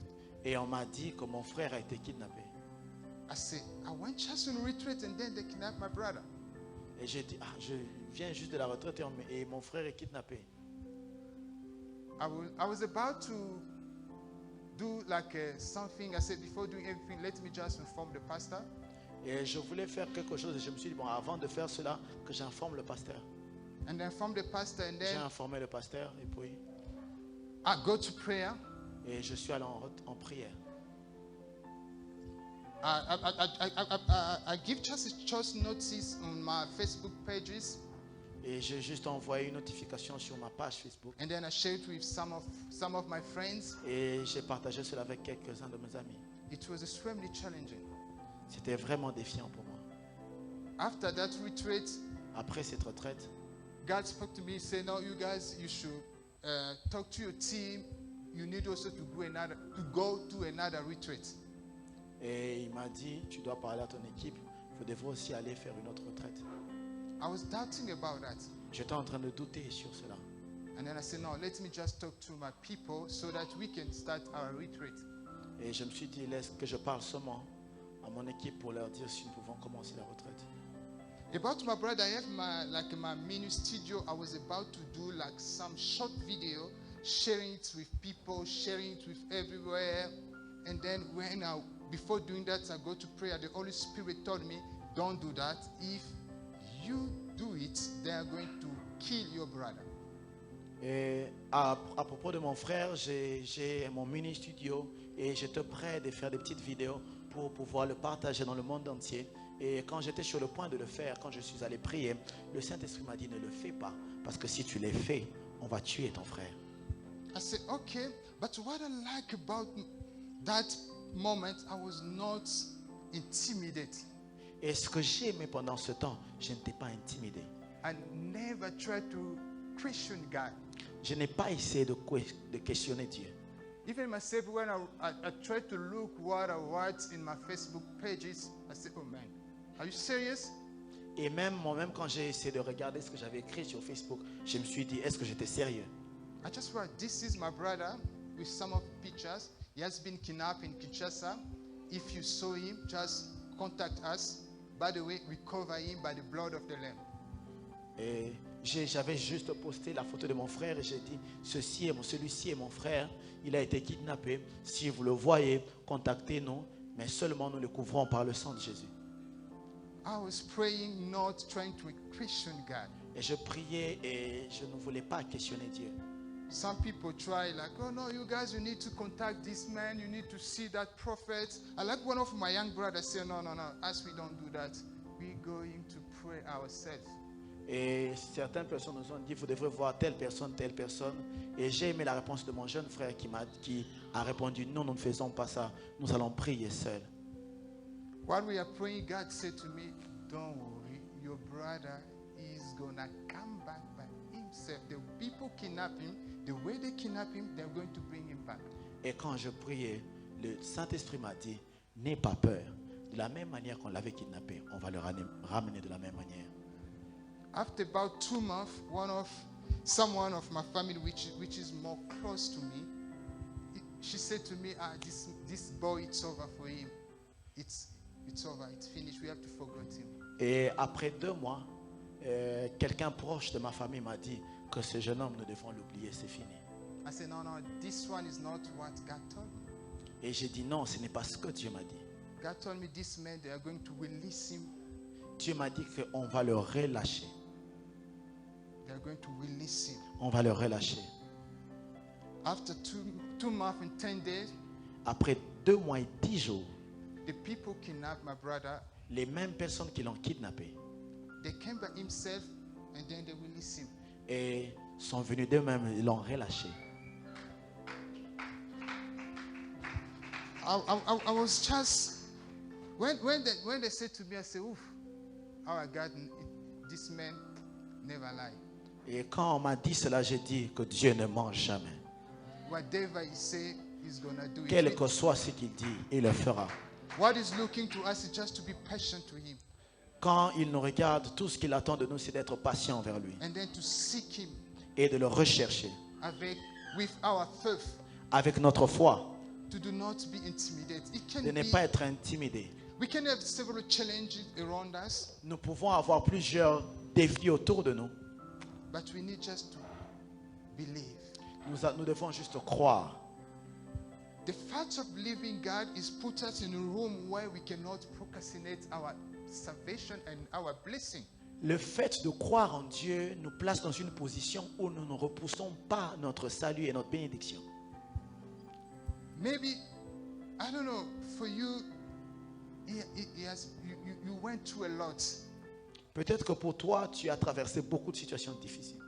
Et on m'a dit que mon frère a été kidnappé. I said, I went just on retreat and then they kidnapped my brother. Et j'ai dit, je viens juste de la retraite et mon frère est kidnappé. I was about to do like something. I said, before doing everything, let me just inform the pastor. Et je voulais faire quelque chose et je me suis dit, bon, avant de faire cela, que j'informe le pasteur. And then inform the pastor, and J'ai then informé le pasteur et puis I go to prayer. et je suis allé en prière. I give just a short notice on my Facebook pages, Et j'ai juste envoyé une notification sur ma page Facebook. and then I share it with some of my friends. Et j'ai partagé cela avec quelques-uns de mes amis. It was extremely challenging. C'était vraiment défiant pour moi. After that retreat, Après cette retraite, God spoke to me, saying, "No, you guys, you should talk to your team. You need also to go to another retreat." et il m'a dit, tu dois parler à ton équipe, vous devrez aussi aller faire une autre retraite. I was doubting about that, J'étais en train de douter sur cela. and then I said, "No, let me just talk to my people so that we can start our retreat." Et je me suis dit, laisse que je parle seulement à mon équipe pour leur dire si nous pouvons commencer la retraite. About my brother, I have my mini studio. I was about to do like some short video, sharing it with people, sharing it with everywhere. And then before doing that, I go to prayer. The Holy Spirit told me, don't do that. If you do it, they are going to kill your brother. Et à propos de mon frère, j'ai mon mini studio et j'étais prêt de faire des petites vidéos pour pouvoir le partager dans le monde entier. Et quand j'étais sur le point de le faire, quand je suis allé prier, le Saint-Esprit m'a dit ne le fais pas parce que si tu le fais, on va tuer ton frère. I said, okay, but what I like about that moment, I was not intimidated. Et ce que j'ai aimé pendant ce temps, je n'étais pas intimidé. I never tried to question God. Je n'ai pas essayé de questionner Dieu. Even myself, when I tried to look what I write in my Facebook pages, I said, oh man, are you serious? Et même moi-même, quand j'ai essayé de regarder ce que j'avais écrit sur Facebook, je me suis dit, est-ce que j'étais sérieux? I just wrote, this is my brother with some of the pictures. He has been kidnapped in Kinshasa. If you saw him, just contact us. By the way, we cover him by the blood of the Lamb. Et j'avais juste posté la photo de mon frère et j'ai dit, celui-ci est mon frère, il a été kidnappé. Si vous le voyez, contactez-nous, mais seulement nous le couvrons par le sang de Jésus. I was praying, not trying to question God. Et je priais et je ne voulais pas questionner Dieu. Some people try like, oh no, you guys, you need to contact this man. You need to see that prophet. I like one of my young brothers say, no. As we don't do that, we're going to pray ourselves. Et certaines personnes nous ont dit, vous devrez voir telle personne. Et j'ai aimé la réponse de mon jeune frère qui a répondu, non, nous ne faisons pas ça. Nous allons prier seuls. While we are praying, God said to me, don't worry, your brother is going to come back by himself. The people kidnap him. The way they kidnap him, they're going to bring him back. Et quand je priais, le Saint-Esprit m'a dit, n'aie pas peur. De la même manière qu'on l'avait kidnappé, on va le ramener de la même manière. After about 2 months, someone of my family, which is more close to me, she said to me, this boy, it's over for him. It's over, it's finished. We have to forget him. Et après 2 mois, quelqu'un proche de ma famille m'a dit que ce jeune homme, nous devons l'oublier, c'est fini. I said, no, this one is not what God told me. Et j'ai dit non, ce n'est pas ce que Dieu m'a dit. God told me this man, they are going to release him. Dieu m'a dit qu'on va le relâcher. They are going to release him. On va le relâcher. After 2 months and 10 days, après 2 mois et 10 jours, the people kidnapped my brother. Les mêmes personnes qui l'ont kidnappé, They came by himself and then they released him. Et sont venus d'eux-mêmes, ils l'ont relâché. I was just when they said to me, I said, "Oof, our God, this man never lie. Et quand on m'a dit cela, j'ai dit que Dieu ne ment jamais. Whatever he say, he's gonna do Quel it. que soit ce qu'il dit, il le fera. What he's looking to us is just to be patient to him, Quand il nous regarde, tout ce qu'il attend de nous, c'est d'être patient envers lui and then to seek him et de le rechercher with our faith, avec notre foi, to do not be intimidated. It can de ne be. pas être intimidé. We can have several challenges around us, Nous pouvons avoir plusieurs défis autour de nous. but we need just to believe. Nous devons juste croire. The fact of believing God is put us in a room where we cannot procrastinate our salvation and our blessing. Le fait de croire en Dieu nous place dans une position où nous ne repoussons pas notre salut et notre bénédiction. Maybe, I don't know, for you, you went through a lot. Peut-être que pour toi, tu as traversé beaucoup de situations difficiles.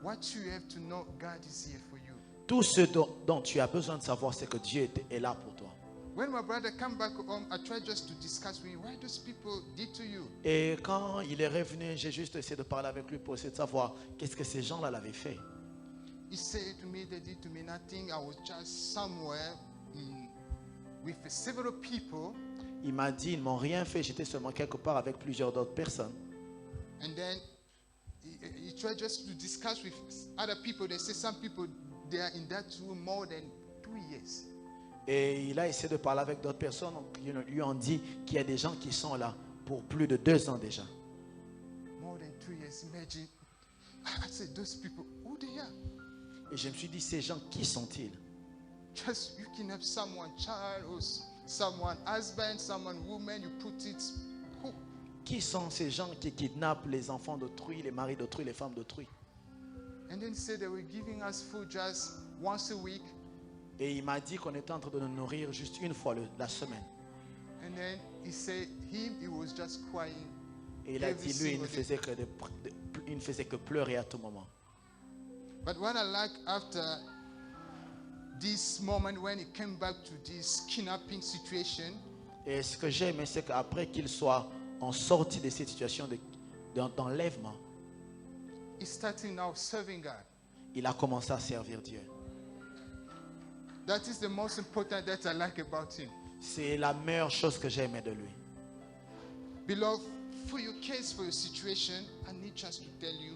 What you have to know, God is here for you. Tout ce dont tu as besoin de savoir, c'est que Dieu est là pour toi. When my brother came back home, I tried just to discuss with him what those people did to you. Et quand il est revenu, j'ai juste essayé de parler avec lui pour essayer de savoir qu'est-ce que ces gens-là l'avaient fait. He said to me, they did to me nothing. I was just somewhere with several people. Il m'a dit, ils m'ont rien fait, j'étais seulement quelque part avec plusieurs d'autres personnes. And then he tried just to discuss with other people. They say some people, they are in that room more than 2 years. Et il a essayé de parler avec d'autres personnes qui lui ont dit qu'il y a des gens qui sont là pour plus de 2 ans déjà. More than 2 years. Imagine. I said, those people, who they are? Et je me suis dit, ces gens, qui sont-ils? Just you can have someone, child, or someone, husband, someone, woman. You put it. Who? Qui sont ces gens qui kidnappent les enfants d'autrui, les maris d'autrui, les femmes d'autrui? And then he said they were giving us food just once a week. Et il m'a dit qu'on était en train de nous nourrir juste une fois la semaine. And then he said he was just crying. Et il a every dit, lui, il ne single day. faisait que pleurer à tout moment. But what I like after this moment when he came back to this kidnapping situation, Et ce que j'ai aimé, c'est qu'après qu'il soit en sortie de cette situation d'enlèvement, he started now serving God. il a commencé à servir Dieu. That is the most important that I like about him. C'est la meilleure chose que j'ai aimé de lui. Beloved, for your case, for your situation, I need just to tell you,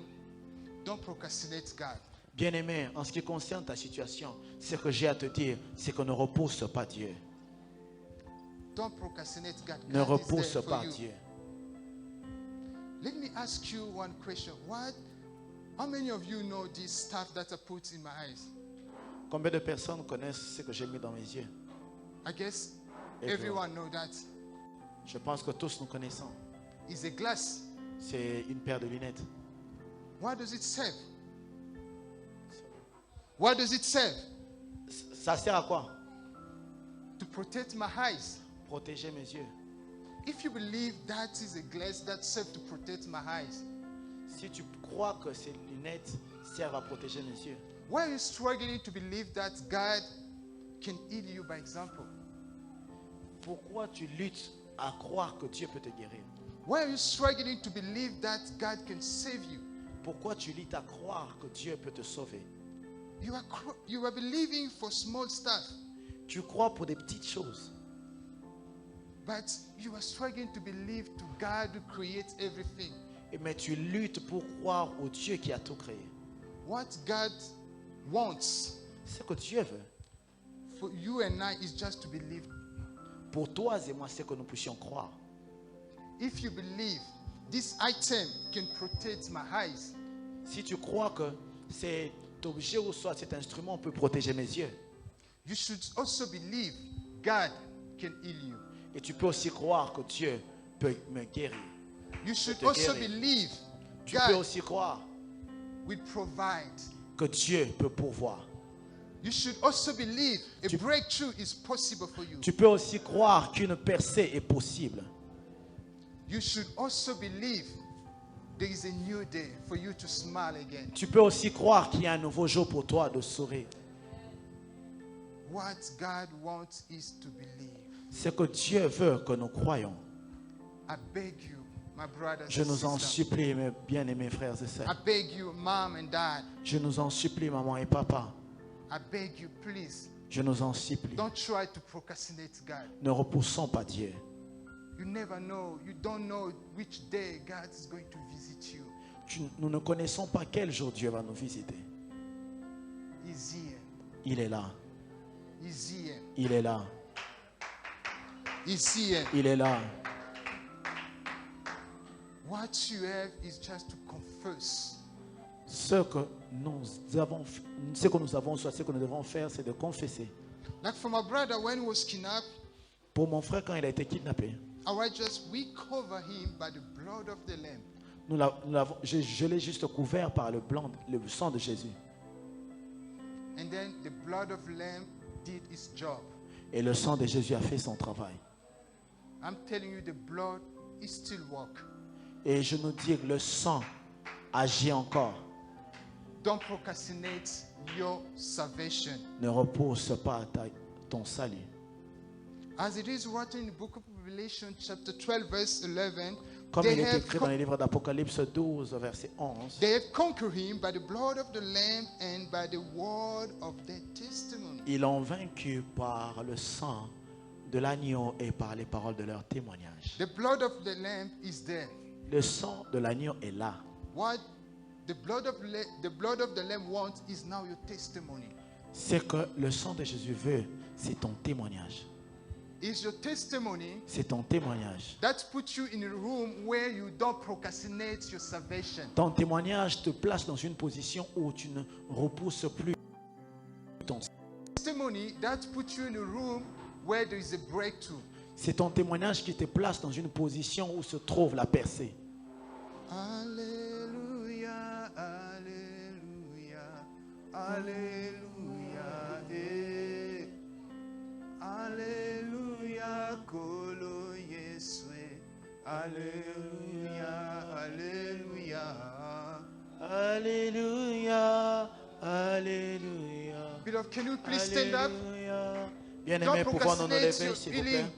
don't procrastinate God. Bien-aimé, en ce qui concerne ta situation, ce que j'ai à te dire, c'est que ne repousse pas Dieu. Don't procrastinate God. Ne God is repousse there for pas you. Dieu. Let me ask you one question. How many of you know this stuff that I put in my eyes? Combien de personnes connaissent ce que j'ai mis dans mes yeux? I guess Everyone. everyone know that. Je pense que tous nous connaissons. It's a glass. C'est une paire de lunettes. What does it serve? What does it serve? Ça sert à quoi? To protect my eyes. Protéger mes yeux. If you believe that is a glass that serves to protect my eyes, Si tu crois que ces lunettes servent à protéger mes yeux, why are you struggling to believe that God can heal you by example? pourquoi tu luttes à croire que Dieu peut te guérir? Why are you struggling to believe that God can save you? Pourquoi tu luttes à croire que Dieu peut te sauver? You are believing for small stuff, Tu crois pour des petites choses, but you are struggling to believe to God who creates everything. mais tu luttes pour croire au Dieu qui a tout créé. What God wants Ce que Dieu veut for you and I is just to believe. pour toi et moi, c'est que nous puissions croire. If you believe this item can protect my eyes, Si tu crois que cet objet ou soit cet instrument peut protéger mes yeux, you should also believe God can heal you. et tu peux aussi croire que Dieu peut me guérir. You should te also guérir. believe Tu peux God aussi croire will provide. que Dieu peut pourvoir. You should also believe a Tu- breakthrough is possible for you. Tu peux aussi croire qu'une percée est possible. You should also believe there is a new day for you to smile again. Tu peux aussi croire qu'il y a un nouveau jour pour toi de sourire. What God wants is to believe. Ce que Dieu veut que nous croyons. I beg you, my brothers Je and nous en sisters. supplie, mes bien-aimés frères et I sœurs. beg you, mom and dad. Je nous en supplie, maman et papa. I beg you, please, Je nous en supplie. don't try to procrastinate God. Ne repoussons pas Dieu. You never know. You don't know which day God is going to visit you. Nous ne connaissons pas quel jour Dieu va nous visiter. He's here. Il est là. He's here. Il est là. He's here. Il est là. What you have is just to confess. Ce que nous avons, soit ce que nous devons faire, c'est de confesser. Like for my brother, when he was kidnapped, Pour mon frère, quand il a été kidnappé, we cover him by the blood of the Lamb. je l'ai juste couvert par le sang de Jésus. And then the blood of the Lamb did its job. Et le sang de Jésus a fait son travail. I'm telling you, the blood is still work. Et je nous dis que le sang agit encore. Don't procrastinate your salvation. Ne repousse pas ton salut. As it is written in the book of Revelation, chapter 12, verse 11, Comme they il est have, écrit dans les livres d'Apocalypse 12, verset 11, they have conquered him by the blood of the Lamb and by the word of their testimony. ils l'ont vaincu par le sang de l'agneau et par les paroles de leur témoignage. The blood of the Lamb is there. Le sang de l'agneau est là. What the blood of the Lamb wants is now your testimony. Ce que le sang de Jésus veut, c'est ton témoignage. It's your testimony C'est ton témoignage. that puts you in a room where you don't procrastinate your salvation. Ton témoignage te place dans une position où tu ne repousses plus ton. Testimony that puts you in a room where there is a breakthrough. C'est ton témoignage qui te place dans une position où se trouve la percée. Alléluia, Alléluia, Alléluia, eh. Alléluia, Kolo Yeswe. Alléluia, Alléluia. Alléluia, Alléluia. Beloved, can you please stand up? Alléluia. Bien-aimés, Don't pouvons-nous nous lever, procrastinate s'il your vous plaît? healing.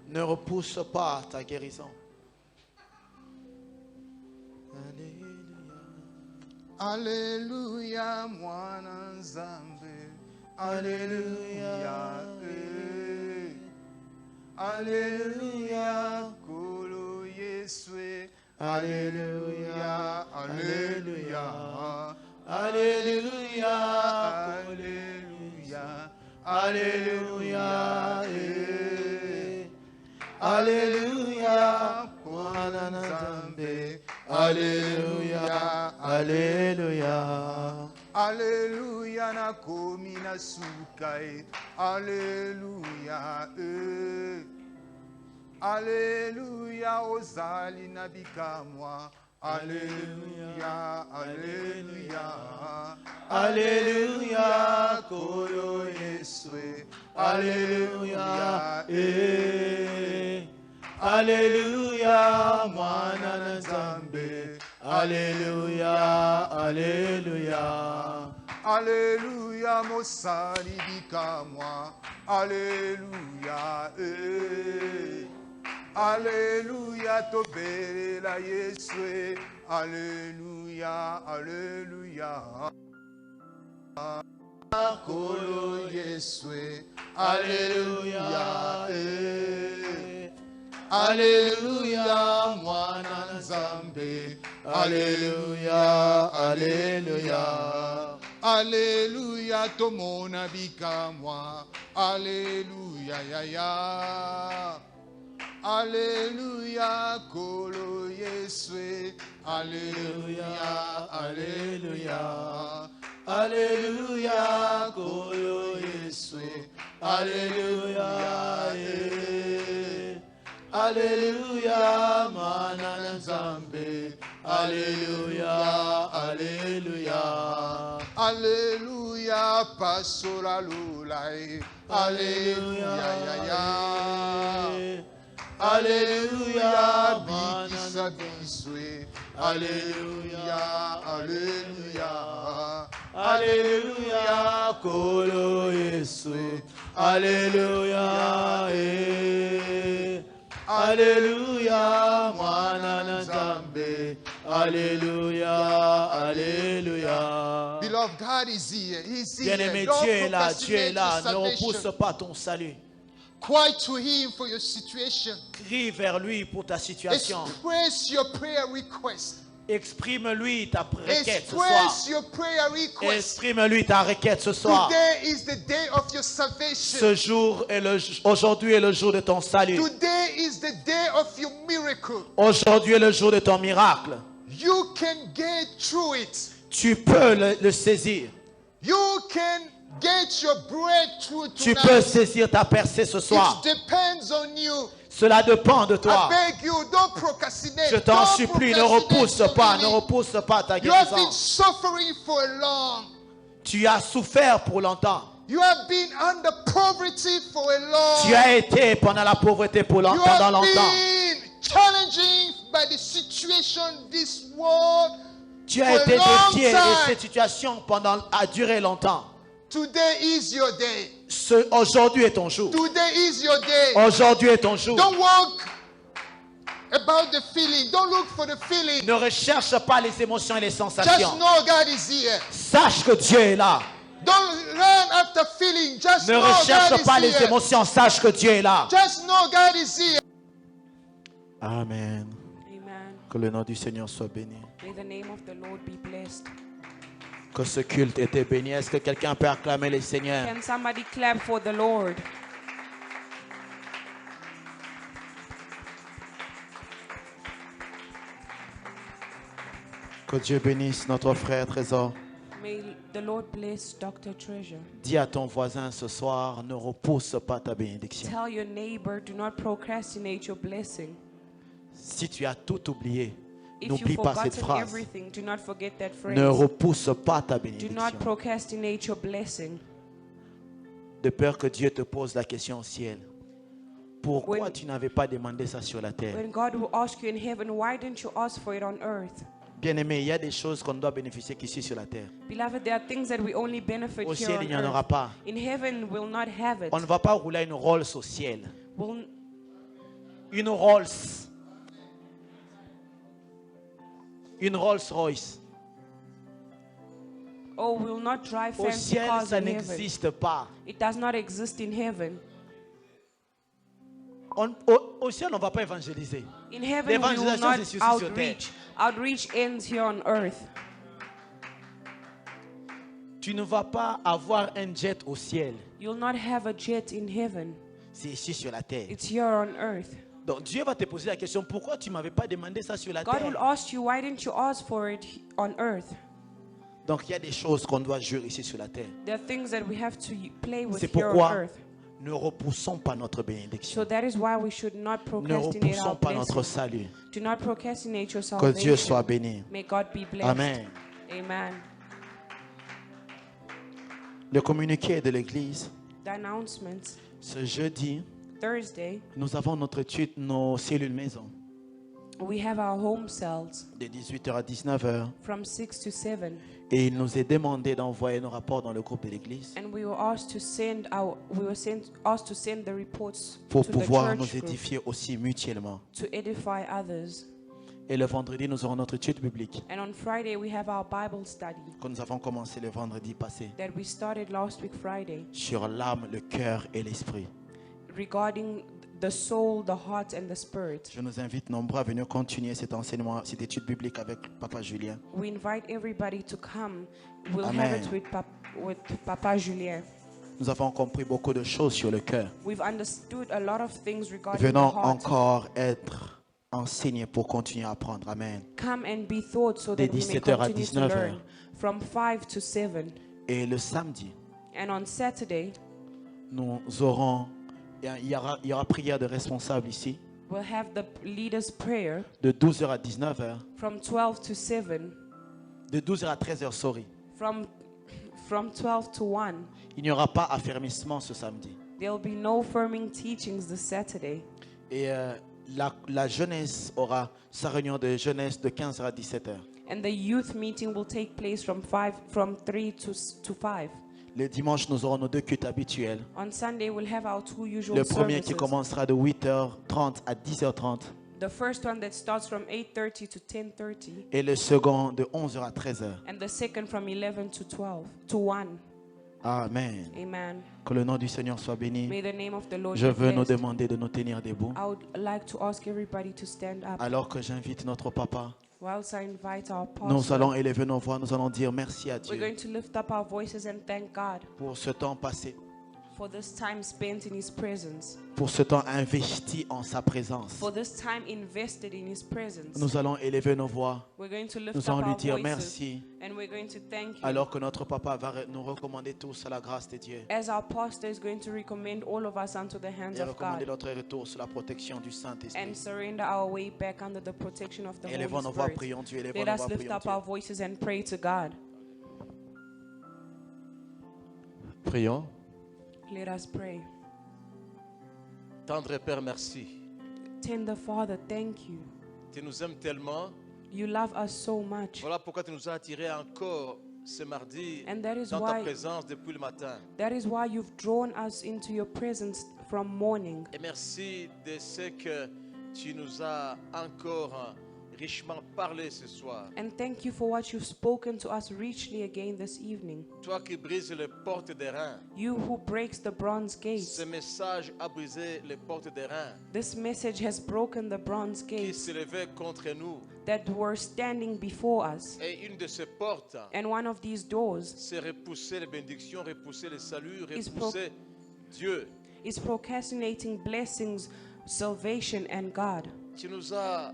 Ne repousse pas ta guérison. Alléluia. Alléluia, mwana nzambe. Alléluia. Alléluia, kolo Yeswe. Alléluia, alléluia. Alléluia. Alléluia. Alléluia. Alléluia. Mwana Nzambe. Alléluia. Alléluia. Alléluia, nakomi na sukai. Alléluia. Alléluia, ozali na bikamwa. Alléluia, alléluia. Alléluia. Kolo Yeswe. Alléluia. Alléluia. Mwana Nzambe. Alléluia. Alléluia. Alléluia, mosali bikamwa. Alléluia. Alléluia, tobelela Yeswe. Alléluia, alléluia. Kolo Yeswe. Alléluia. Alléluia, mwana Nzambe. Alléluia. Alléluia. Alléluia, tomona bikamwa. Alléluia, ya ya. Alléluia, kolo Yeswe. Alléluia, alléluia. Alléluia. Kolo Yeswe. Alléluia. Alléluia. Mwana Nzambe. Alléluia. Alléluia. Alléluia, pasola lulai. Alléluia, ya ya. Alléluia. Bikisa biswe. Alléluia, alléluia. Alléluia. Kolo Yeswe. Alléluia. Alléluia. Mwana Nzambe. Alléluia. Alléluia. Beloved, God is here. He's here. Bien-aimé, Don't Dieu est là, Dieu est procrastinate là. your Ne salvation. repousse pas ton salut. Cry to Him for your situation. Crie vers lui pour ta situation. Express your prayer request. Exprime-lui ta requête ce soir. Express your prayer request. Exprime-lui ta requête ce soir. Today is the day of your salvation. Aujourd'hui est le jour de ton salut. Today is the day of your miracle. Aujourd'hui est le jour de ton miracle. You can get through it. Tu peux le saisir. You can get your breakthrough Tu tonight. peux saisir ta percée ce soir. It depends on you. Cela dépend de toi. I beg you, don't procrastinate. Je t'en Don't supplie, ne procrastinate repousse your pas, ne healing. repousse pas ta You have been guérison. suffering for long. Tu as souffert pour longtemps. You have been under poverty for a long. Tu as été pendant la pauvreté You pendant have longtemps. been challenging by the situation this world. Tu as for été a long défié de time. cette situation a duré longtemps. Today is your day. Aujourd'hui est ton jour. Today is your day. Aujourd'hui est ton jour. Don't walk about the feeling. Don't look for the feeling. Ne recherche pas les émotions et les Just sensations. know God is here. Sache que Dieu est là. Don't run after feeling. Just Ne know God recherche is pas les here. émotions. Sache que Dieu est là. Just know God is here. Amen. Amen. Que le nom du Seigneur soit béni. May the name of the Lord be blessed. Que ce culte était béni. Est-ce que quelqu'un peut acclamer le Seigneur? Can somebody clap for the Lord? Que Dieu bénisse notre frère Trésor. May the Lord bless Dr. Treasure. Dis à ton voisin ce soir, ne repousse pas ta bénédiction. Tell your neighbor, do not procrastinate your blessing. Si tu as tout oublié, If n'oublie you've pas cette forgotten phrase. everything, do not forget that Ne phrase. repousse pas ta Do bénédiction. not procrastinate your blessing. De peur que Dieu te pose la question au ciel. Pourquoi When- tu n'avais pas demandé ça sur la terre? When God will ask you in heaven, why didn't you ask for it on earth? Bien-aimé, il y a des choses qu'on doit bénéficier qu'ici sur la terre. Beloved, there are things that we only benefit Au here ciel, on il n'y en aura earth. pas. In heaven, we'll not have it. On ne va pas rouler une Rolls au ciel. We'll, Une Rolls. Une Rolls Royce. oh, we'll not drive Au fancy ciel, cars ça in heaven. n'existe pas. It does not exist in heaven. Au ciel, on ne va pas évangéliser. In heaven, we will L'évangélisation, not c'est sur terre. outreach. Outreach ends here on earth. Tu ne vas pas avoir un jet au ciel. You'll not have a jet in heaven. C'est ici sur la terre. It's here on earth. Donc Dieu va te poser la question, pourquoi tu ne m'avais pas demandé ça sur la God will terre? ask you, why didn't you ask for it on earth? Donc il y a des choses qu'on doit jurer ici sur la terre. There are things that we have to play with C'est here on pourquoi earth. ne repoussons pas notre bénédiction. So that is why we should not Ne procrastinate our repoussons pas notre blessing. salut. Do not procrastinate your Que Dieu soit salvation. béni. May God be blessed. Amen. Amen. Le communiqué de l'église, The announcements. ce jeudi, Thursday, nous avons nos cellules maison we have our home cells de 18h à 19h. from 6 to 7. Et il nous est demandé d'envoyer nos rapports dans le groupe de l'église And we were asked to send asked to send the reports pour to the pouvoir nous church group édifier aussi mutuellement. to edify others. Et le vendredi, nous aurons notre étude biblique And on Friday, we have our Bible study que nous avons commencé le vendredi passé that we started last week Friday sur l'âme, le cœur et l'esprit. regarding the soul, the heart, and the spirit. Je nous invite nombreux à venir continuer cet enseignement, cette étude biblique avec Papa Julien. We invite everybody to come. We'll Amen. have it with Papa Julien. Nous avons compris beaucoup de choses sur le cœur. We've understood a lot of things regarding Venons the heart. encore être enseignés pour continuer à apprendre. Amen. Come and be taught so De that we may 17h à continue to 19h. learn from 5 to 7. Et le samedi, And on Saturday, nous aurons, il y aura prière de responsables ici, we'll have the leader's prayer de 12h à 19h, from 12 to 7, de 12h à 13h, sorry. from 12 to 1. Il n'y aura pas affermissement ce samedi. There'll be no firming teachings this Saturday. Et la jeunesse aura sa réunion de jeunesse de 15h à 17h. And the youth meeting will take place from 3 to 5. Le dimanche, nous aurons nos deux cultes habituels. On Sunday, we'll have our two usual Le premier qui services. commencera de 8h30 à 10h30 The first one that starts from 8:30 to 10:30, et le second de 11h à 13h. and the second from 11 to 12 to 1. Amen. Amen. Que le nom du Seigneur soit béni. May the name of the Lord Je be veux nous blessed. demander de nous tenir debout. I would like to ask everybody to stand up. Alors que j'invite notre papa, Whilst I invite our nous pastor, allons élever nos voix, nous allons dire merci à we're Dieu going to lift up our voices and thank God pour ce temps passé, for this time spent in His presence, pour ce temps investi en sa présence. for this time invested in His presence. Nous allons élever nos voix, We're going to lift nous up allons lui our dire voices merci, and we're going to thank Him. alors que notre papa va nous recommander tous à la grâce de Dieu As our pastor is going to recommend all of us unto the hands et of recommander God notre retour sous la protection du and Saint-Esprit. surrender our way back under the protection of the Élevons Holy nos voix, Spirit. prions Dieu, élevons Let nos us voix, lift prions up our Dieu. voices and pray to God. Prions. Let us pray. Tendre Père, merci. Tender Father, thank you. Tu nous aimes tellement. You love us so much. Voilà pourquoi tu nous as attirés encore ce mardi And that is dans ta why présence depuis le matin. you've drawn us into your presence from morning. Et merci de ce que tu nous as encore richement parlé ce soir. And thank you for what you've spoken to us richly again this evening. Toi qui brises les portes des reins. You who breaks the bronze gates. Ce message a brisé les portes des reins This message has broken the bronze qui gates s'élevaient contre nous. that were standing before us. Et une de ces portes, And one of these doors c'est repousser les bénédictions, repousser les saluts, Is repousser Dieu. is procrastinating blessings, salvation, and God. Tu nous as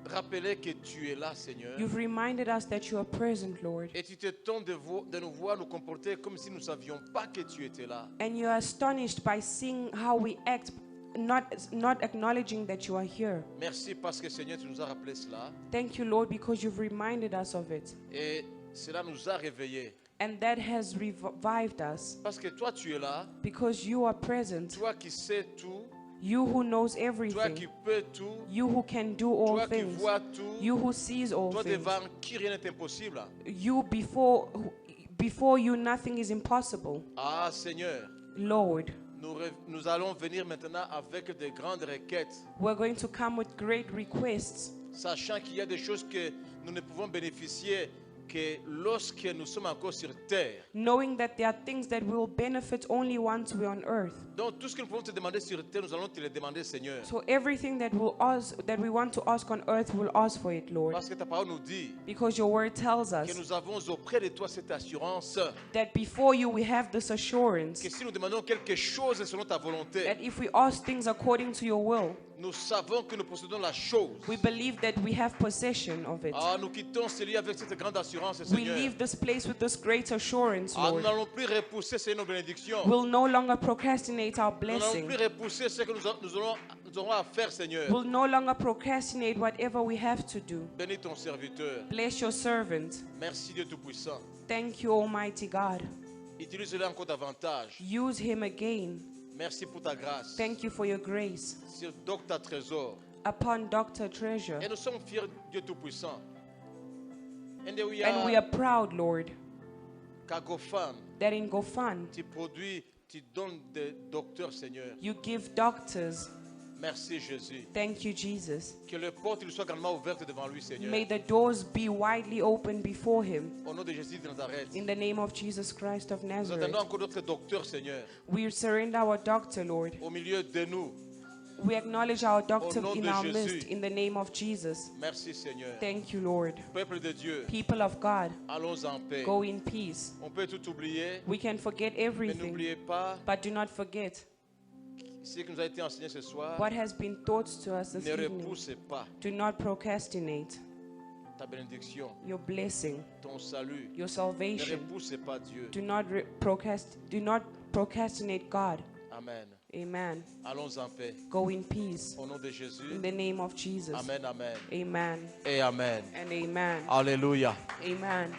rappelé que tu es là, Seigneur. You've reminded us that you are present, Lord. Et tu t'étonnes de nous voir nous comporter comme si nous ne savions pas que tu étais là. And you are astonished by seeing how we act, not acknowledging that you are here. Merci parce que, Seigneur, tu nous as rappelé cela. Thank you, Lord, because you've reminded us of it. Et cela nous a réveillés. And that has revived us. Parce que toi, tu es là. Because you are present. Toi qui sais tout. You who knows Toi qui everything. peux tout, You who can do all toi qui things. vois tout, You who sees all toi things. devant qui rien n'est impossible. You before you nothing is impossible. Ah Seigneur, Lord, nous allons venir maintenant avec de grandes requêtes, we're going to come with great requests, sachant qu'il y a des choses que nous ne pouvons bénéficier que lorsque nous sommes encore sur terre. knowing that there are things that will benefit only once we're on earth. Donc tout ce que nous pouvons te demander sur terre, nous allons te le demander, Seigneur. So everything that we want to ask on earth, we'll ask for it, Lord. Parce que ta parole nous dit Because your word tells que us nous avons auprès de toi cette assurance that before you we have this assurance que si nous demandons quelque chose selon ta volonté, that if we ask things according to your will, nous savons que nous possédons la chose. we believe that we have possession of it. Ah, nous quittons ce lieu avec cette grande assurance, We Seigneur. leave this place with this great assurance, Ah, nous Lord. n'allons plus repousser ces nos bénédictions. We'll no longer procrastinate our Nous n'allons plus blessing. repousser ce que nous aurons à faire, Seigneur. We'll no longer procrastinate whatever we have to do. Bénis ton serviteur. Bless your servant. Merci Dieu Tout-Puissant. Thank you, Almighty God. Utilise-le encore davantage. Use him again. Merci pour ta grâce. Thank you for your grace Sur Docteur Trésor. upon Dr. Treasure. Et nous sommes fiers, Dieu Tout-Puissant. And we And we are are proud, Lord, qu'à GoFam, that in Gofan tu produis, tu donnes des docteurs, Seigneur. you give doctors. Merci Jésus. Thank you, Jesus. Que les portes lui soient grandement ouvertes devant lui, Seigneur. May the doors be widely open before him. Au nom de Jésus de Nazareth. In the name of Jesus Christ of Nous Nazareth. attendons encore d'autres docteurs, Seigneur, We surrender our doctor, Lord. au milieu de nous. We acknowledge our doctor nom in de our Jésus. midst. In the name of Jesus. Merci, Seigneur. Thank you, Lord. Peuple de Dieu, People of God, allons en paix. go in peace. On peut tout oublier, We can forget mais everything, n'oubliez pas but do not forget ce qui nous a été enseigné ce soir. what has been taught to us this Ne evening. repousse pas Do not procrastinate ta bénédiction, your blessing, ton salut. your Ne salvation. repousse pas Dieu. Do not procrastinate God. Amen. Amen. Allons en paix. Go in peace. Au nom de Jésus. In the name of Jesus. Amen, amen. Amen Et amen. and amen. Alléluia. Amen.